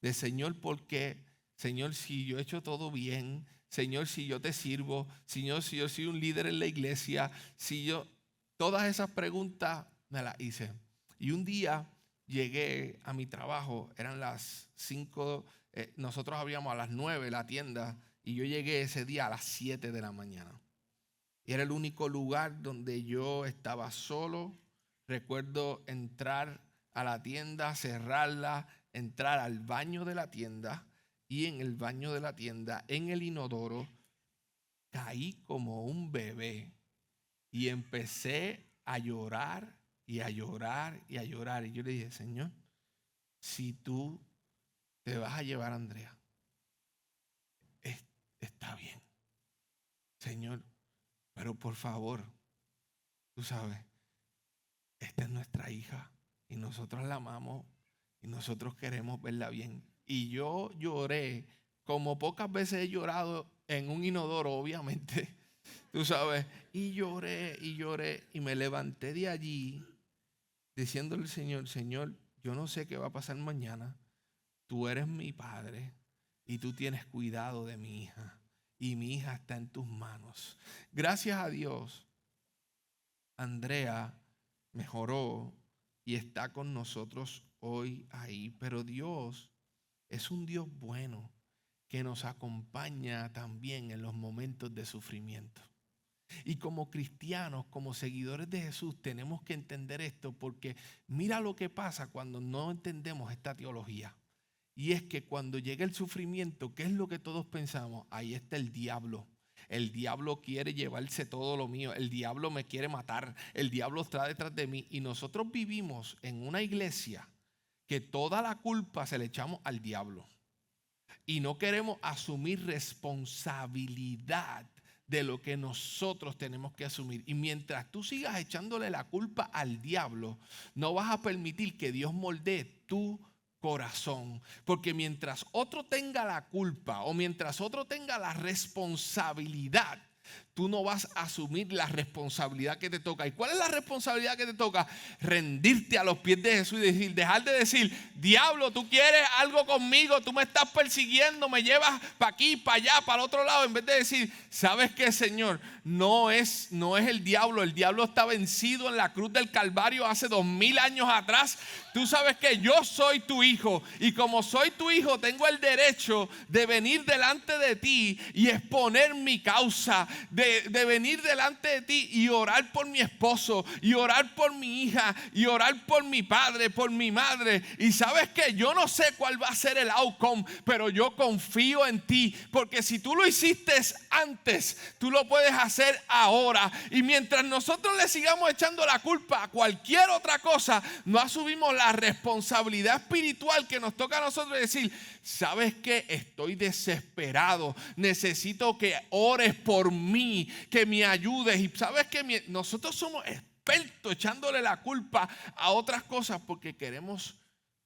de Señor, ¿por qué? Señor, si yo he hecho todo bien. Señor, si yo te sirvo. Señor, si yo soy un líder en la iglesia. Todas esas preguntas me las hice. Y un día llegué a mi trabajo, eran las 5, nosotros abríamos a las 9 la tienda, y yo llegué ese día a las 7 de la mañana. Y era el único lugar donde yo estaba solo. Recuerdo entrar a la tienda, cerrarla, entrar al baño de la tienda, y en el baño de la tienda, en el inodoro, caí como un bebé y empecé a llorar y a llorar y a llorar. Y yo le dije, Señor, si tú te vas a llevar a Andrea, está bien, Señor, pero por favor, tú sabes, esta es nuestra hija y nosotros la amamos y nosotros queremos verla bien. Y yo lloré como pocas veces he llorado en un inodoro, obviamente, tú sabes, y lloré y lloré, y me levanté de allí diciéndole al Señor, Señor, yo no sé qué va a pasar mañana. Tú eres mi padre y tú tienes cuidado de mi hija, y mi hija está en tus manos. Gracias a Dios, Andrea mejoró y está con nosotros hoy ahí. Pero Dios es un Dios bueno que nos acompaña también en los momentos de sufrimiento. Y como cristianos, como seguidores de Jesús, tenemos que entender esto, porque mira lo que pasa cuando no entendemos esta teología. Y es que cuando llega el sufrimiento, ¿qué es lo que todos pensamos? Ahí está el diablo. El diablo quiere llevarse todo lo mío. El diablo me quiere matar. El diablo está detrás de mí. Y nosotros vivimos en una iglesia que toda la culpa se le echamos al diablo. Y no queremos asumir responsabilidad de lo que nosotros tenemos que asumir. Y mientras tú sigas echándole la culpa al diablo, no vas a permitir que Dios moldee tu corazón. Porque mientras otro tenga la culpa o mientras otro tenga la responsabilidad tú no vas a asumir la responsabilidad que te toca. ¿Y cuál es la responsabilidad que te toca? Rendirte a los pies de Jesús y dejar de decir, diablo, tú quieres algo conmigo, tú me estás persiguiendo, me llevas para aquí, para allá, para el otro lado. En vez de decir, ¿sabes qué, Señor? No es el diablo está vencido en la cruz del Calvario hace 2000 años atrás. Tú sabes que yo soy tu hijo, y como soy tu hijo tengo el derecho de venir delante de ti y exponer mi causa, de venir delante de ti y orar por mi esposo, y orar por mi hija, y orar por mi padre, por mi madre. Y sabes que yo no sé cuál va a ser el outcome, pero yo confío en ti, porque si tú lo hiciste antes, tú lo puedes hacer ahora. Y mientras nosotros le sigamos echando la culpa a cualquier otra cosa, no asumimos la responsabilidad espiritual que nos toca a nosotros, decir, ¿sabes qué? Estoy desesperado, necesito que ores por mí, que me ayudes. Y sabes que nosotros somos expertos echándole la culpa a otras cosas porque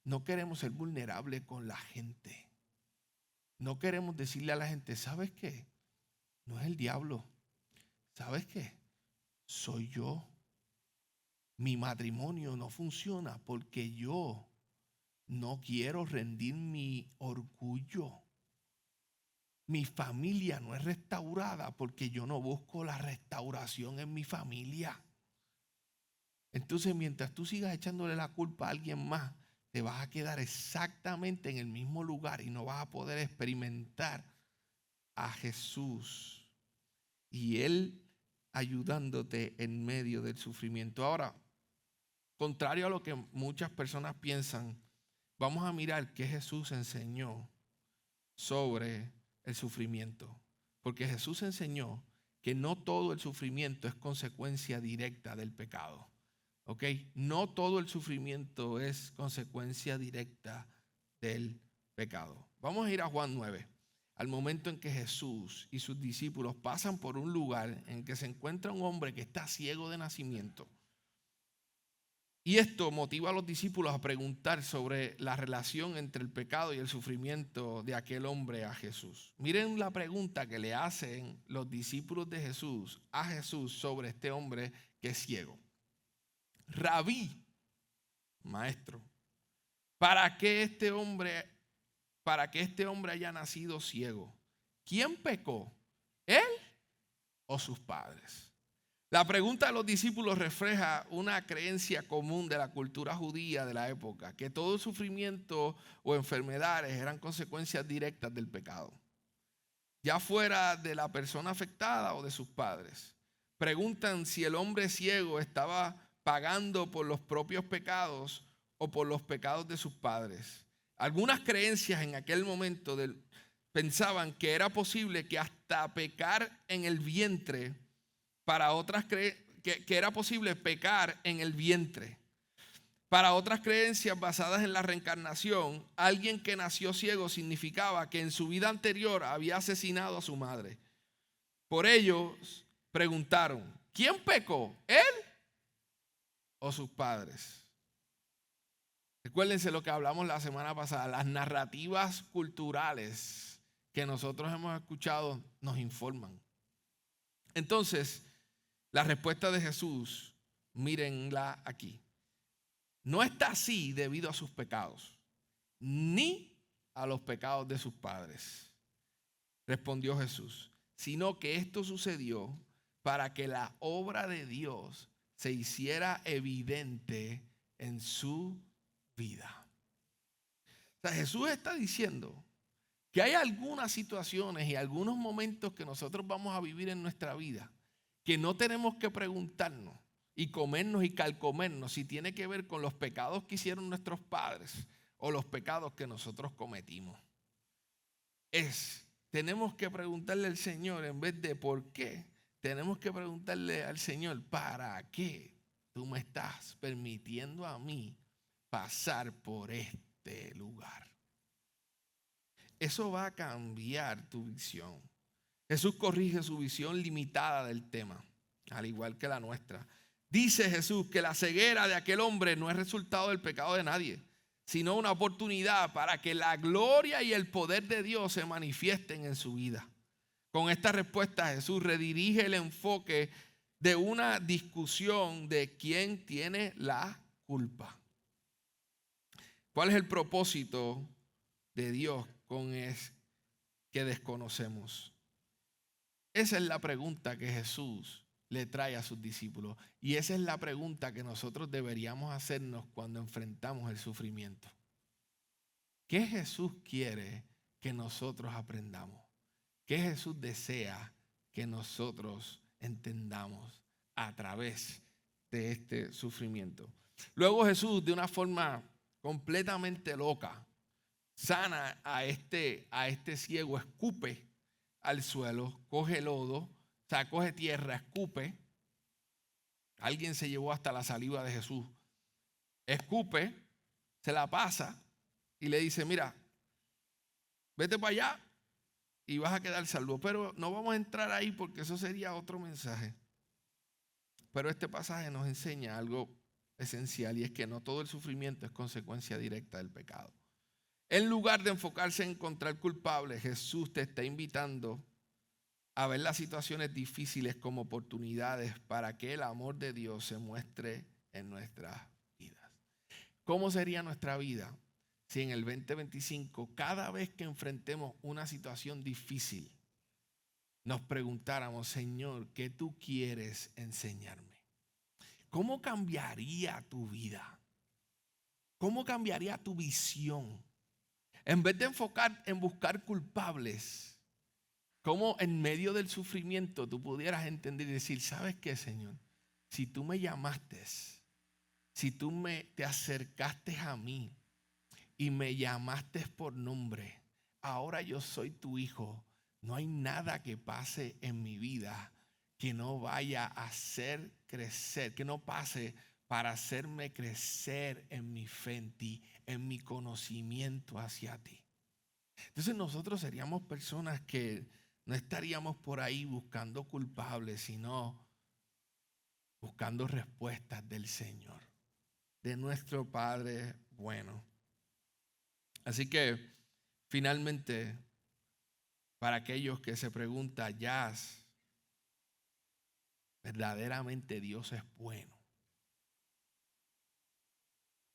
no queremos ser vulnerables con la gente. No queremos decirle a la gente, ¿sabes qué? No es el diablo. ¿Sabes qué? Soy yo. Mi matrimonio no funciona porque yo no quiero rendir mi orgullo. Mi familia no es restaurada porque yo no busco la restauración en mi familia. Entonces, mientras tú sigas echándole la culpa a alguien más, te vas a quedar exactamente en el mismo lugar y no vas a poder experimentar a Jesús y Él ayudándote en medio del sufrimiento. Ahora, contrario a lo que muchas personas piensan, vamos a mirar qué Jesús enseñó sobre el sufrimiento. Porque Jesús enseñó que no todo el sufrimiento es consecuencia directa del pecado. ¿Ok? No todo el sufrimiento es consecuencia directa del pecado. Vamos a ir a Juan 9. Al momento en que Jesús y sus discípulos pasan por un lugar en que se encuentra un hombre que está ciego de nacimiento. Y esto motiva a los discípulos a preguntar sobre la relación entre el pecado y el sufrimiento de aquel hombre a Jesús. Miren la pregunta que le hacen los discípulos de Jesús a Jesús sobre este hombre que es ciego. Rabí, maestro, ¿para qué este hombre haya nacido ciego? ¿Quién pecó? ¿Él o sus padres? La pregunta de los discípulos refleja una creencia común de la cultura judía de la época, que todo sufrimiento o enfermedades eran consecuencias directas del pecado, ya fuera de la persona afectada o de sus padres. Preguntan si el hombre ciego estaba pagando por los propios pecados o por los pecados de sus padres. Algunas creencias en aquel momento pensaban que era posible que hasta pecar en el vientre. Para otras que era posible pecar en el vientre. Para otras creencias basadas en la reencarnación, alguien que nació ciego significaba que en su vida anterior había asesinado a su madre. Por ello preguntaron, ¿quién pecó? ¿Él o sus padres? Recuérdense lo que hablamos la semana pasada, las narrativas culturales que nosotros hemos escuchado nos informan. Entonces, la respuesta de Jesús, mírenla aquí. No está así debido a sus pecados, ni a los pecados de sus padres, respondió Jesús, sino que esto sucedió para que la obra de Dios se hiciera evidente en su vida. O sea, Jesús está diciendo que hay algunas situaciones y algunos momentos que nosotros vamos a vivir en nuestra vida que no tenemos que preguntarnos y comernos y calcomernos si tiene que ver con los pecados que hicieron nuestros padres o los pecados que nosotros cometimos. Tenemos que preguntarle al Señor en vez de por qué, tenemos que preguntarle al Señor, ¿para qué tú me estás permitiendo a mí pasar por este lugar? Eso va a cambiar tu visión. Jesús corrige su visión limitada del tema, al igual que la nuestra. Dice Jesús que la ceguera de aquel hombre no es resultado del pecado de nadie, sino una oportunidad para que la gloria y el poder de Dios se manifiesten en su vida. Con esta respuesta Jesús redirige el enfoque de una discusión de quién tiene la culpa. ¿Cuál es el propósito de Dios con es que desconocemos? Esa es la pregunta que Jesús le trae a sus discípulos. Y esa es la pregunta que nosotros deberíamos hacernos cuando enfrentamos el sufrimiento. ¿Qué Jesús quiere que nosotros aprendamos? ¿Qué Jesús desea que nosotros entendamos a través de este sufrimiento? Luego Jesús, de una forma completamente loca, sana a este ciego, escupe al suelo, coge lodo, o sea, coge tierra, escupe. Alguien se llevó hasta la saliva de Jesús. Escupe, se la pasa y le dice, mira, vete para allá y vas a quedar salvo. Pero no vamos a entrar ahí porque eso sería otro mensaje. Pero este pasaje nos enseña algo esencial, y es que no todo el sufrimiento es consecuencia directa del pecado. En lugar de enfocarse en encontrar culpables, Jesús te está invitando a ver las situaciones difíciles como oportunidades para que el amor de Dios se muestre en nuestras vidas. ¿Cómo sería nuestra vida si en el 2025, cada vez que enfrentemos una situación difícil, nos preguntáramos, Señor, ¿qué tú quieres enseñarme? ¿Cómo cambiaría tu vida? ¿Cómo cambiaría tu visión? En vez de enfocar en buscar culpables, cómo en medio del sufrimiento tú pudieras entender y decir, ¿sabes qué, Señor? Si tú me llamaste, si tú te acercaste a mí y me llamaste por nombre, ahora yo soy tu hijo. No hay nada que pase en mi vida que no vaya a hacer crecer, que no pase para hacerme crecer en mi fe en ti, en mi conocimiento hacia ti. Entonces nosotros seríamos personas que no estaríamos por ahí buscando culpables, sino buscando respuestas del Señor, de nuestro Padre bueno. Así que finalmente, para aquellos que se preguntan, Jazz, verdaderamente Dios es bueno.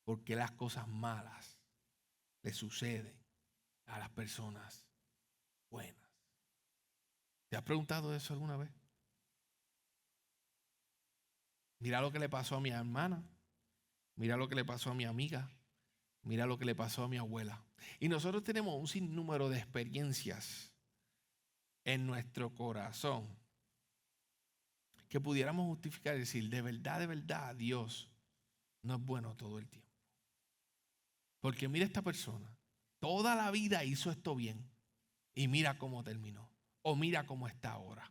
¿Por qué las cosas malas le suceden a las personas buenas? ¿Te has preguntado eso alguna vez? Mira lo que le pasó a mi hermana. Mira lo que le pasó a mi amiga. Mira lo que le pasó a mi abuela. Y nosotros tenemos un sinnúmero de experiencias en nuestro corazón que pudiéramos justificar y decir, de verdad, Dios no es bueno todo el tiempo. Porque mira esta persona, toda la vida hizo esto bien y mira cómo terminó. O mira cómo está ahora.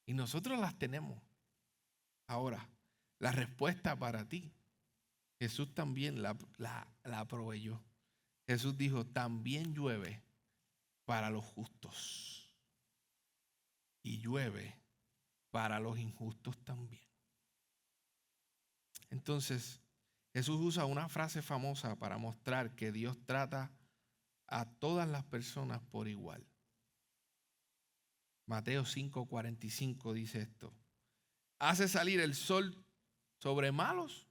Y nosotros las tenemos. Ahora, la respuesta para ti, Jesús también la proveyó. Jesús dijo, también llueve para los justos y llueve para los injustos también. Entonces, Jesús usa una frase famosa para mostrar que Dios trata a todas las personas por igual. Mateo 5:45 dice esto: hace salir el sol sobre malos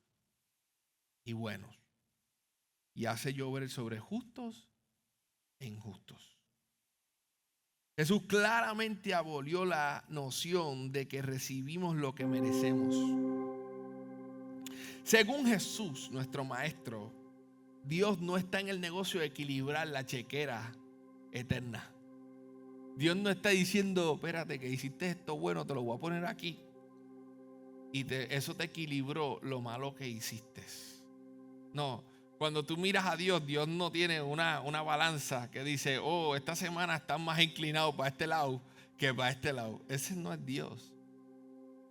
y buenos, y hace llover sobre justos e injustos. Jesús claramente abolió la noción de que recibimos lo que merecemos. Según Jesús, nuestro maestro, Dios no está en el negocio de equilibrar la chequera eterna. Dios no está diciendo, espérate, que hiciste esto bueno, te lo voy a poner aquí, y eso te equilibró lo malo que hiciste. No, cuando tú miras a Dios, Dios no tiene una balanza que dice, oh, esta semana están más inclinados para este lado que para este lado. Ese no es Dios.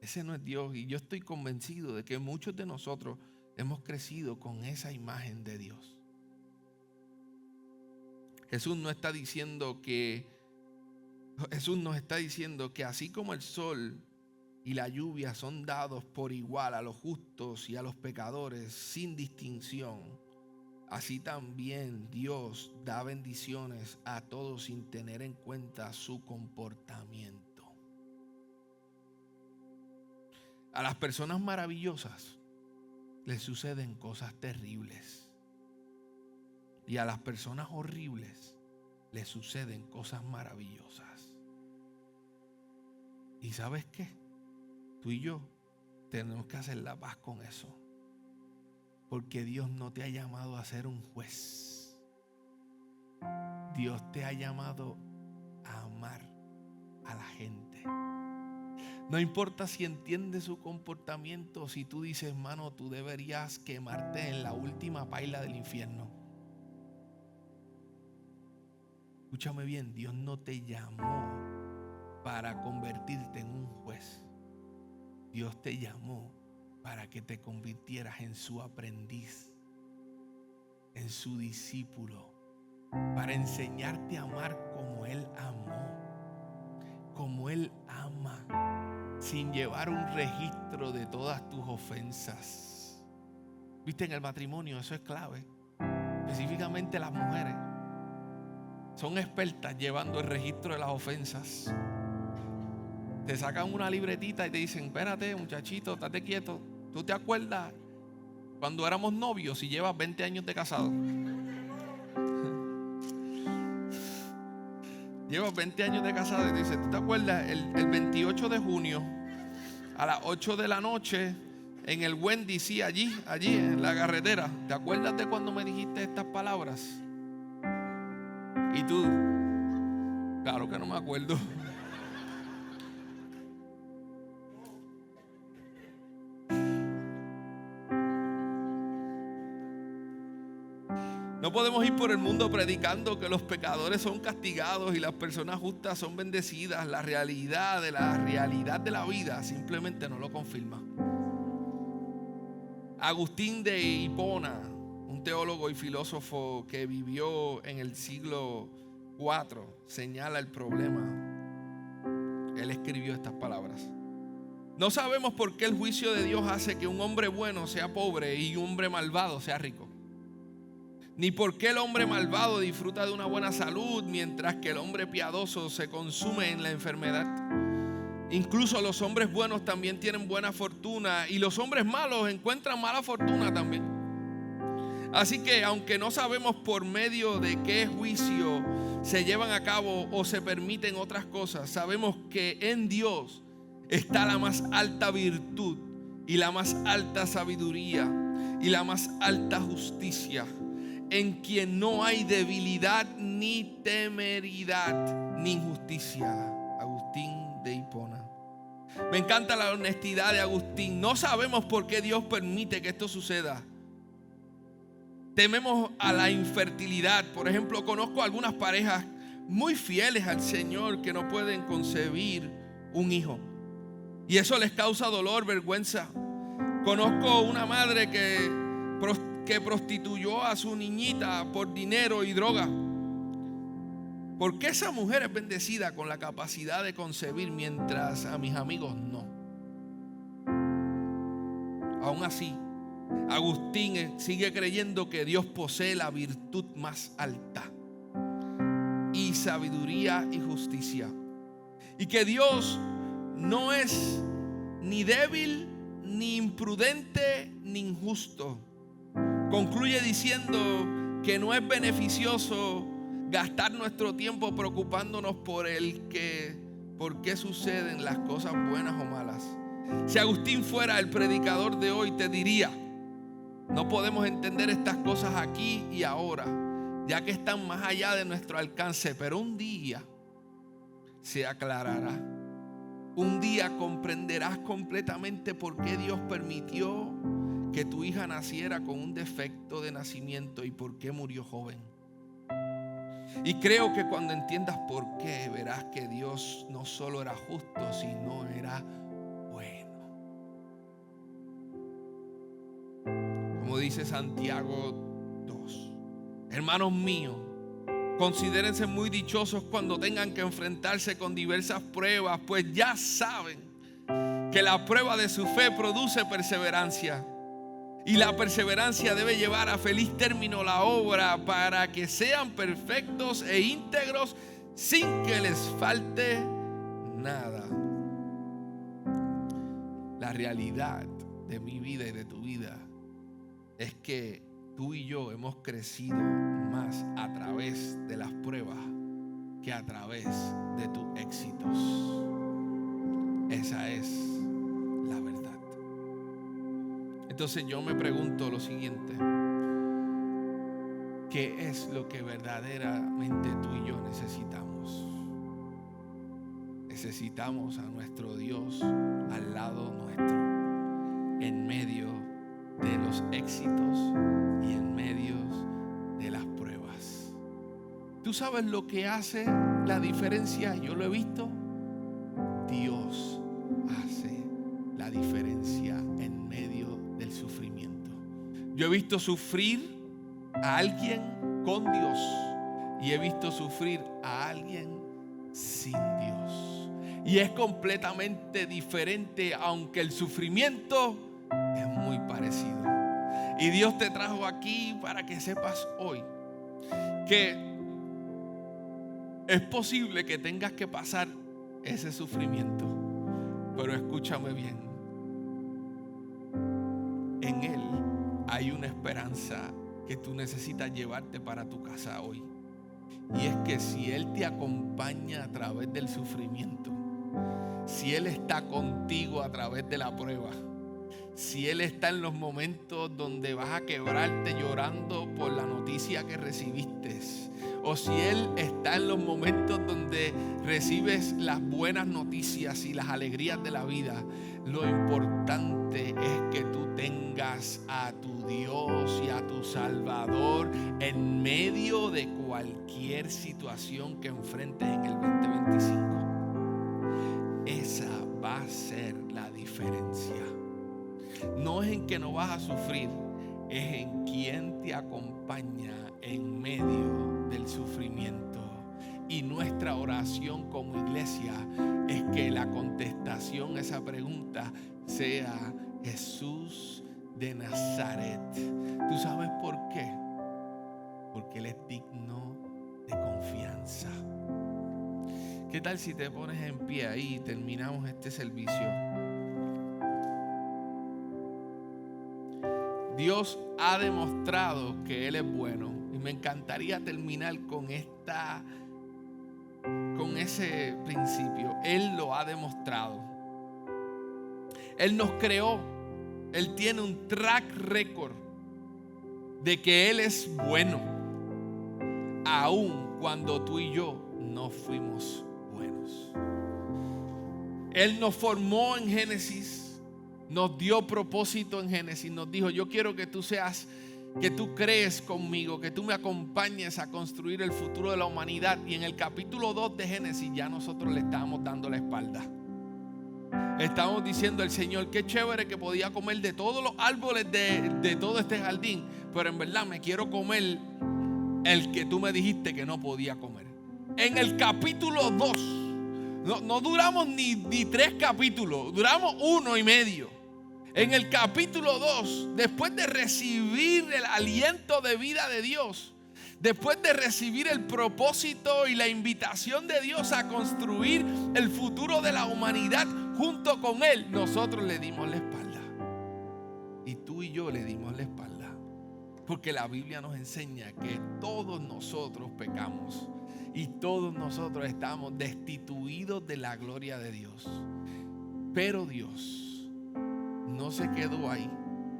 Ese no es Dios. Y yo estoy convencido de que muchos de nosotros hemos crecido con esa imagen de Dios. Jesús nos está diciendo que así como el sol y la lluvia son dados por igual a los justos y a los pecadores sin distinción, así también Dios da bendiciones a todos sin tener en cuenta su comportamiento. A las personas maravillosas les suceden cosas terribles. Y a las personas horribles les suceden cosas maravillosas. ¿Y sabes qué? Tú y yo tenemos que hacer la paz con eso. Porque Dios no te ha llamado a ser un juez. Dios te ha llamado a amar a la gente. No importa si entiendes su comportamiento, si tú dices, hermano, tú deberías quemarte en la última paila del infierno. Escúchame bien, Dios no te llamó para convertirte en un juez. Dios te llamó para que te convirtieras en su aprendiz, en su discípulo, para enseñarte a amar como Él amó, como Él ama, sin llevar un registro de todas tus ofensas. Viste, en el matrimonio eso es clave. Específicamente las mujeres son expertas llevando el registro de las ofensas. Te sacan una libretita y te dicen, espérate muchachito, estate quieto. ¿Tú te acuerdas cuando éramos novios y llevas 20 años de casado? Llevas 20 años de casado y te dice, ¿tú te acuerdas el 28 de junio a las 8 de la noche en el Wendy, sí, allí en la carretera? ¿Te acuerdas de cuando me dijiste estas palabras? Y tú, claro que no me acuerdo. No podemos ir por el mundo predicando que los pecadores son castigados y las personas justas son bendecidas. La realidad de la vida simplemente no lo confirma. Agustín de Hipona, un teólogo y filósofo que vivió en el siglo IV, señala el problema. Él escribió estas palabras: no sabemos por qué el juicio de Dios hace que un hombre bueno sea pobre y un hombre malvado sea rico. Ni por qué el hombre malvado disfruta de una buena salud mientras que el hombre piadoso se consume en la enfermedad. Incluso los hombres buenos también tienen buena fortuna y los hombres malos encuentran mala fortuna también. Así que aunque no sabemos por medio de qué juicio se llevan a cabo o se permiten otras cosas, sabemos que en Dios está la más alta virtud y la más alta sabiduría y la más alta justicia, en quien no hay debilidad ni temeridad ni injusticia. Agustín de Hipona. Me encanta la honestidad de Agustín. No sabemos por qué Dios permite que esto suceda. Tememos a la infertilidad. Por ejemplo, conozco algunas parejas muy fieles al Señor que no pueden concebir un hijo, y eso les causa dolor, vergüenza. Conozco una madre que prostituyó a su niñita por dinero y droga. ¿Por qué esa mujer es bendecida con la capacidad de concebir mientras a mis amigos no? Aún así, Agustín sigue creyendo que Dios posee la virtud más alta y sabiduría y justicia, y que Dios no es ni débil, ni imprudente, ni injusto. Concluye diciendo que no es beneficioso gastar nuestro tiempo preocupándonos por qué suceden las cosas buenas o malas. Si Agustín fuera el predicador de hoy, te diría: no podemos entender estas cosas aquí y ahora, ya que están más allá de nuestro alcance, pero un día se aclarará. Un día comprenderás completamente por qué Dios permitió que tu hija naciera con un defecto de nacimiento y por qué murió joven. Y creo que cuando entiendas por qué, verás que Dios no solo era justo, sino era bueno. Como dice Santiago 2: hermanos míos, considérense muy dichosos cuando tengan que enfrentarse con diversas pruebas, pues ya saben que la prueba de su fe produce perseverancia. Y la perseverancia debe llevar a feliz término la obra para que sean perfectos e íntegros sin que les falte nada. La realidad de mi vida y de tu vida es que tú y yo hemos crecido más a través de las pruebas que a través de tus éxitos. Esa es la verdad. Entonces yo me pregunto lo siguiente: ¿qué es lo que verdaderamente tú y yo necesitamos? Necesitamos a nuestro Dios al lado nuestro, en medio de los éxitos y en medio de las pruebas. ¿Tú sabes lo que hace la diferencia? Yo lo he visto. Dios hace la diferencia en medio del sufrimiento. Yo he visto sufrir a alguien con Dios y he visto sufrir a alguien sin Dios. Y es completamente diferente, aunque el sufrimiento es muy parecido. Y Dios te trajo aquí para que sepas hoy que es posible que tengas que pasar ese sufrimiento, pero escúchame bien: en Él hay una esperanza que tú necesitas llevarte para tu casa hoy. Y es que si Él te acompaña a través del sufrimiento, si Él está contigo a través de la prueba, si Él está en los momentos donde vas a quebrarte llorando por la noticia que recibiste, o si Él está en los momentos donde recibes las buenas noticias y las alegrías de la vida, lo importante es que tú tengas a tu Dios y a tu Salvador en medio de cualquier situación que enfrentes en el 2025. Esa va a ser la diferencia. No es en que no vas a sufrir, es en quien te acompaña en medio del sufrimiento. Y nuestra oración como iglesia es que la contestación a esa pregunta sea Jesús de Nazaret. ¿Tú sabes por qué? Porque Él es digno de confianza. ¿Qué tal si te pones en pie ahí y terminamos este servicio? Dios ha demostrado que Él es bueno. Y me encantaría terminar con ese principio. Él lo ha demostrado. Él nos creó. Él tiene un track record de que Él es bueno, aun cuando tú y yo no fuimos buenos. Él nos formó en Génesis, nos dio propósito en Génesis, nos dijo: yo quiero que tú crees conmigo, que tú me acompañes a construir el futuro de la humanidad. Y en el capítulo 2 de Génesis ya nosotros le estábamos dando la espalda. Estamos diciendo al Señor: qué chévere que podía comer de todos los árboles de todo este jardín, pero en verdad me quiero comer el que tú me dijiste que no podía comer. En el capítulo 2 no duramos ni 3 capítulos, duramos 1 y medio. En el capítulo 2, después de recibir el aliento de vida de Dios, después de recibir el propósito y la invitación de Dios a construir el futuro de la humanidad junto con Él, nosotros le dimos la espalda. Y tú y yo le dimos la espalda. Porque la Biblia nos enseña que todos nosotros pecamos y todos nosotros estamos destituidos de la gloria de Dios. Pero Dios no se quedó ahí.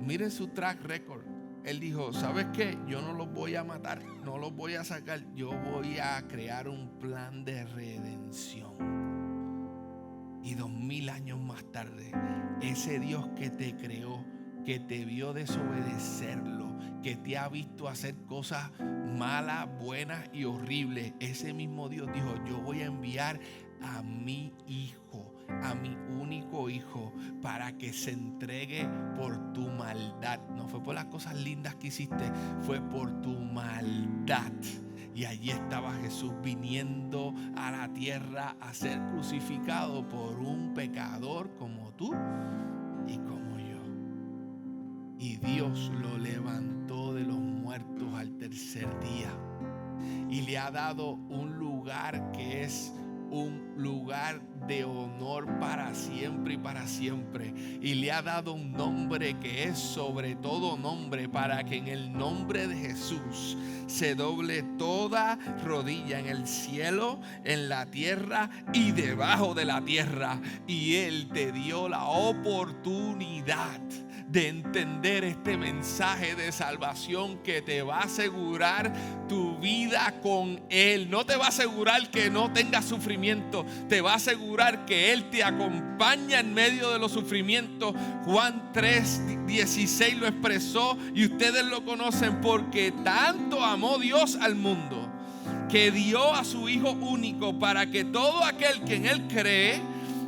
Miren su track record. Él dijo: ¿sabes qué? Yo no los voy a matar, no los voy a sacar. Yo voy a crear un plan de redención. Y 2000 años más tarde, ese Dios que te creó, que te vio desobedecerlo, que te ha visto hacer cosas malas, buenas y horribles, ese mismo Dios dijo: yo voy a enviar a mi hijo, a mi único hijo, para que se entregue por tu maldad. No fue por las cosas lindas que hiciste, fue por tu maldad. Y allí estaba Jesús viniendo a la tierra a ser crucificado por un pecador como tú y como yo. y Dios lo levantó de los muertos al tercer día y le ha dado un lugar que es un lugar de honor para siempre y para siempre, y le ha dado un nombre que es sobre todo nombre, para que en el nombre de Jesús se doble toda rodilla en el cielo, en la tierra y debajo de la tierra. Y Él te dio la oportunidad de entender este mensaje de salvación que te va a asegurar tu vida con Él. No te va a asegurar que no tengas sufrimiento, te va a asegurar que Él te acompaña en medio de los sufrimientos. Juan 3:16 lo expresó y ustedes lo conocen: porque tanto amó Dios al mundo que dio a su Hijo único, para que todo aquel que en Él cree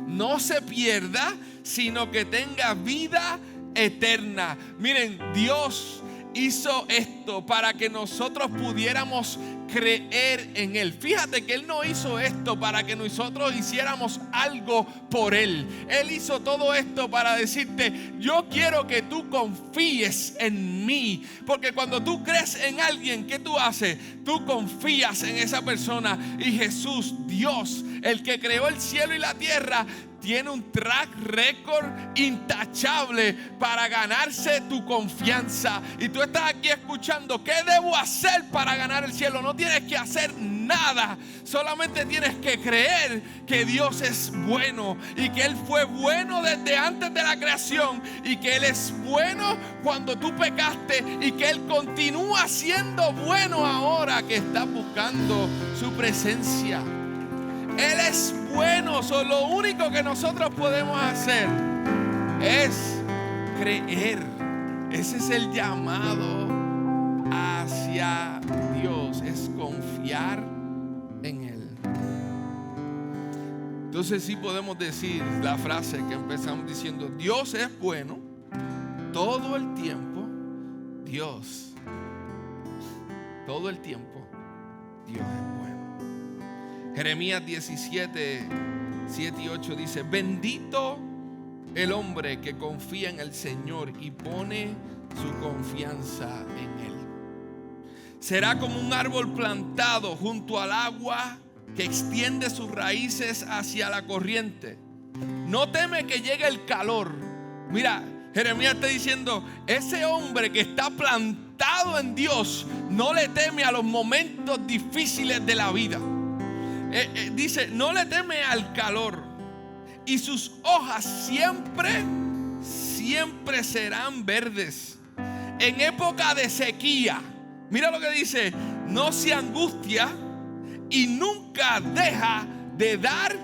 no se pierda, sino que tenga vida eterna. Miren, Dios hizo esto para que nosotros pudiéramos creer en Él. Fíjate que Él no hizo esto para que nosotros hiciéramos algo por Él. Él hizo todo esto para decirte: yo quiero que tú confíes en mí. Porque cuando tú crees en alguien, ¿qué tú haces? Tú confías en esa persona. Y Jesús, Dios, el que creó el cielo y la tierra, tiene un track record intachable para ganarse tu confianza. Y tú estás aquí escuchando: ¿qué debo hacer para ganar el cielo? No tienes que hacer nada, solamente tienes que creer que Dios es bueno y que Él fue bueno desde antes de la creación, y que Él es bueno cuando tú pecaste, y que Él continúa siendo bueno ahora que estás buscando su presencia. Él es bueno. Lo único que nosotros podemos hacer es creer. Ese es el llamado hacia Dios, es confiar en Él. Entonces sí podemos decir la frase que empezamos diciendo: Dios es bueno todo el tiempo. Dios, todo el tiempo, Dios es bueno. Jeremías 17:7-8 dice: bendito el hombre que confía en el Señor y pone su confianza en Él. Será como un árbol plantado junto al agua, que extiende sus raíces hacia la corriente. No teme que llegue el calor. Mira, Jeremías está diciendo: ese hombre que está plantado en Dios no le teme a los momentos difíciles de la vida. Dice: no le teme al calor, y sus hojas siempre serán verdes. En época de sequía, mira lo que dice: no se angustia y nunca deja de dar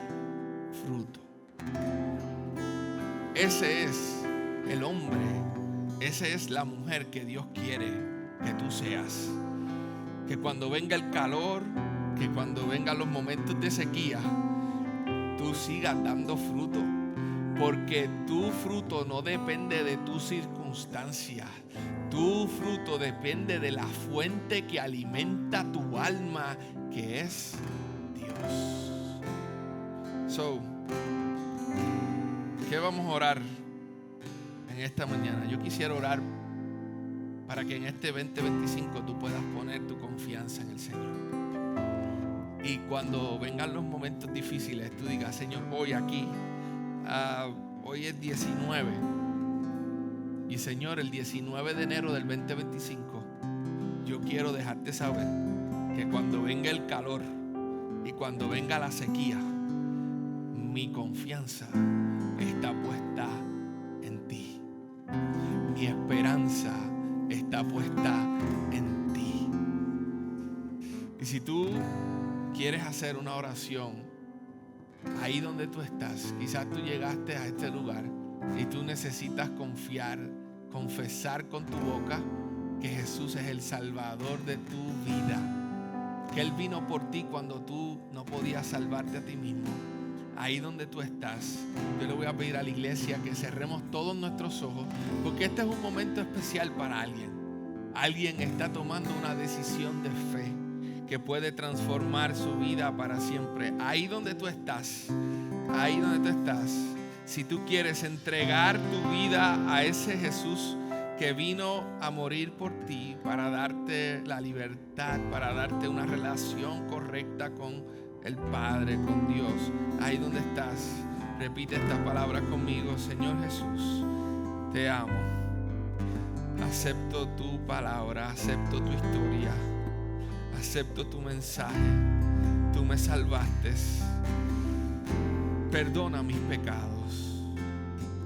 fruto. Ese es el hombre, esa es la mujer que Dios quiere que tú seas. Que cuando venga el calor, que cuando vengan los momentos de sequía, tú sigas dando fruto, porque tu fruto no depende de tu circunstancia. Tu fruto depende de la fuente que alimenta tu alma, que es Dios. ¿Qué vamos a orar en esta mañana? Yo quisiera orar para que en este 2025 tú puedas poner tu confianza en el Señor. Y cuando vengan los momentos difíciles, tú digas: Señor, hoy aquí, hoy es 19. Y Señor, el 19 de enero del 2025, yo quiero dejarte saber que cuando venga el calor y cuando venga la sequía, mi confianza está puesta en ti. Mi esperanza está puesta en ti. Y si tú quieres hacer una oración ahí donde tú estás, quizás tú llegaste a este lugar y tú necesitas confiar, confesar con tu boca que Jesús es el Salvador de tu vida, que Él vino por ti cuando tú no podías salvarte a ti mismo. Ahí donde tú estás, yo le voy a pedir a la iglesia que cerremos todos nuestros ojos, porque este es un momento especial para alguien. Alguien está tomando una decisión de fe que puede transformar su vida para siempre. Ahí donde tú estás, si tú quieres entregar tu vida a ese Jesús que vino a morir por ti para darte la libertad, para darte una relación correcta con el Padre, con Dios. Ahí donde estás, repite estas palabras conmigo. Señor Jesús, te amo. Acepto tu palabra, acepto tu historia, acepto tu mensaje. Tú me salvaste. Perdona mis pecados.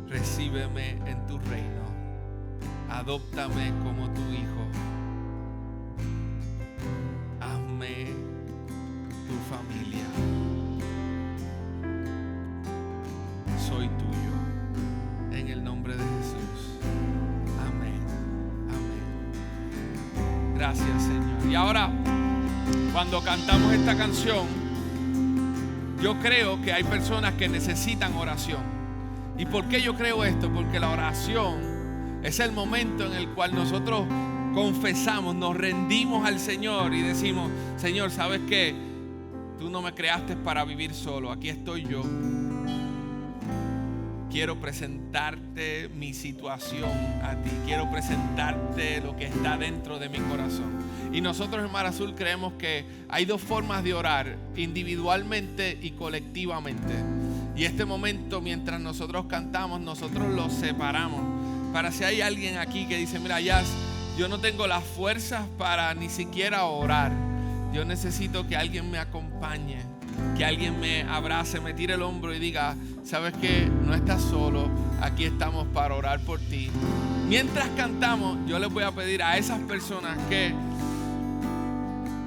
Recíbeme en tu reino. Adóptame como tu hijo. Hazme tu familia. Soy tuyo. En el nombre de Jesús. Amén. Amén. Gracias, Señor. Y ahora, cuando cantamos esta canción, yo creo que hay personas que necesitan oración. ¿Y por qué yo creo esto? Porque la oración es el momento en el cual nosotros confesamos, nos rendimos al Señor y decimos: Señor, ¿sabes qué? Tú no me creaste para vivir solo. Aquí estoy yo. Quiero presentarte mi situación a ti. Quiero presentarte lo que está dentro de mi corazón. Y nosotros en Mar Azul creemos que hay dos formas de orar: individualmente y colectivamente. Y este momento, mientras nosotros cantamos, nosotros los separamos. Para si hay alguien aquí que dice: mira, Jazz, yo no tengo las fuerzas para ni siquiera orar. Yo necesito que alguien me acompañe, que alguien me abrace, me tire el hombro y diga: ¿sabes qué? No estás solo, aquí estamos para orar por ti. Mientras cantamos, yo les voy a pedir a esas personas que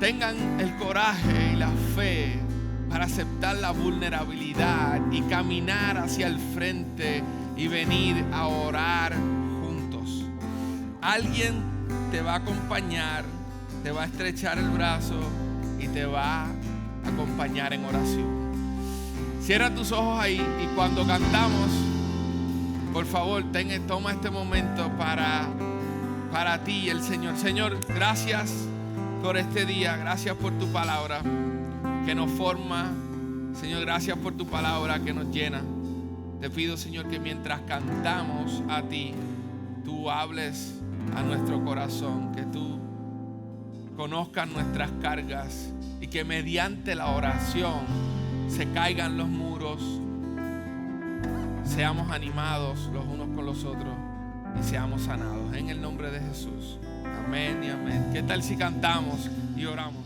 tengan el coraje y la fe para aceptar la vulnerabilidad y caminar hacia el frente y venir a orar juntos. Alguien te va a acompañar, te va a estrechar el brazo y te va a acompañar en oración. Cierra tus ojos ahí y cuando cantamos, por favor, toma este momento para ti y el Señor. Señor, gracias por este día, gracias por tu palabra que nos forma. Señor, gracias por tu palabra que nos llena. Te pido, Señor, que mientras cantamos a ti, tú hables a nuestro corazón, que tú conozcas nuestras cargas y que mediante la oración se caigan los muros, seamos animados los unos con los otros y seamos sanados. En el nombre de Jesús. Amén y amén. ¿Qué tal si cantamos y oramos?